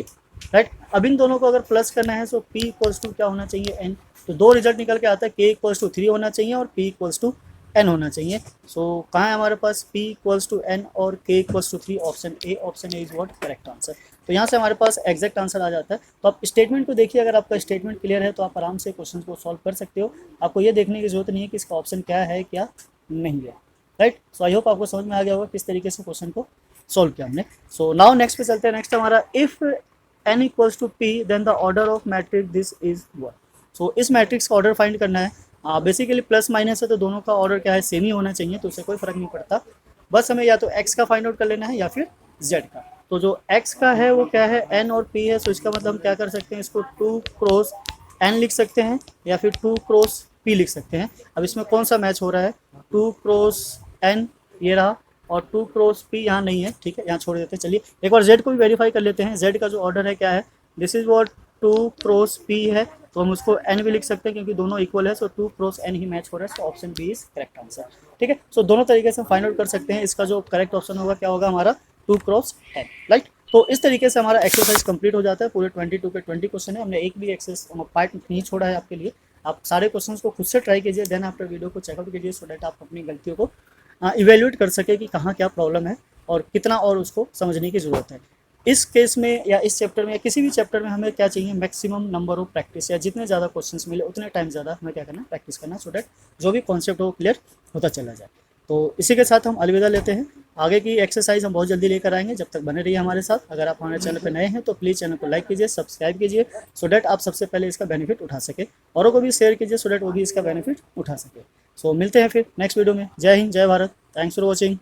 राइट? अब इन दोनों को अगर प्लस करना है सो पी इक्वल्स टू क्या होना चाहिए, एन। तो दो रिजल्ट निकल के आता है, के इक्वल्स टू 3 होना चाहिए और पी इक्वल्स टू एन होना चाहिए। सो कहाँ है हमारे पास, पी इक्वल्स टू एन और K equals to 3, option A. Option A is what correct answer. तो यहाँ से हमारे पास एग्जैक्ट आंसर आ जाता है। तो आप स्टेटमेंट को देखिए, अगर आपका स्टेटमेंट क्लियर है तो आप आराम से क्वेश्चन को सॉल्व कर सकते हो। आपको ये देखने की जरूरत नहीं है कि इसका ऑप्शन क्या है क्या नहीं है, राइट? सो आई होप आपको समझ में आ गया होगा किस तरीके से क्वेश्चन को सॉल्व किया हमने। सो नाउ नेक्स्ट पे चलते हैं। नेक्स्ट हमारा if n equals to p then the order of matrix this is what. So इस मैट्रिक्स का ऑर्डर फाइंड करना है। बेसिकली प्लस माइनस है तो दोनों का ऑर्डर क्या है, सेम ही होना चाहिए। तो उससे कोई फर्क नहीं पड़ता, बस हमें या तो x का फाइंड आउट कर लेना है या फिर z का। तो जो x का है वो क्या है, n और p है, सो इसका मतलब हम क्या कर सकते हैं, इसको 2 क्रॉस n लिख सकते हैं या फिर 2 क्रॉस p लिख सकते हैं। अब इसमें कौन सा मैच हो रहा है, 2 क्रॉस n ये रहा और 2 क्रॉस p यहाँ नहीं है, ठीक है, यहाँ छोड़ देते हैं। चलिए एक बार z को भी वेरीफाई कर लेते हैं, z का जो ऑर्डर है क्या है, this is what 2 cross p है, तो हम उसको n भी लिख सकते हैं क्योंकि दोनों इक्वल है, सो 2 क्रॉस n ही मैच हो रहा है, so option B is correct answer. ठीक है, सो दोनों तरीके से हम फाइंड आउट कर सकते हैं, इसका जो करेक्ट ऑप्शन होगा क्या होगा हमारा 2 क्रॉस n, राइट। तो इस तरीके से हमारा एक्सरसाइज कंप्लीट हो जाता है, पूरे 22 के 20 क्वेश्चन है, हमने एक भी एक्सेस पार्ट नहीं छोड़ा है आपके लिए। आप सारे क्वेश्चंस को खुद से ट्राई कीजिए, देन आफ्टर वीडियो को चेकआउट कीजिए, सो दैट आप अपनी गलतियों को इवेल्युएट कर सके कि कहाँ क्या प्रॉब्लम है और कितना और उसको समझने की ज़रूरत है। इस केस में या इस चैप्टर में या किसी भी चैप्टर में हमें क्या चाहिए, मैक्सिमम नंबर ऑफ प्रैक्टिस, या जितने ज़्यादा क्वेश्चंस मिले उतने टाइम ज़्यादा हमें क्या करना, प्रैक्टिस करना, सो दैट जो भी कॉन्सेप्ट हो क्लियर होता चला जाए। तो इसी के साथ हम अलविदा लेते हैं, आगे की एक्सरसाइज हम बहुत जल्दी लेकर आएंगे, जब तक बने रहिए हमारे साथ। अगर आप हमारे चैनल पर नए हैं तो प्लीज़ चैनल को लाइक कीजिए, सब्सक्राइब कीजिए, सो दैट आप सबसे पहले इसका बेनिफिट उठा सके, औरों को भी शेयर कीजिए सो दैट वो भी इसका बेनिफिट उठा सके। सो मिलते हैं फिर नेक्स्ट वीडियो में। जय हिंद, जय भारत, थैंक्स फॉर वॉचिंग।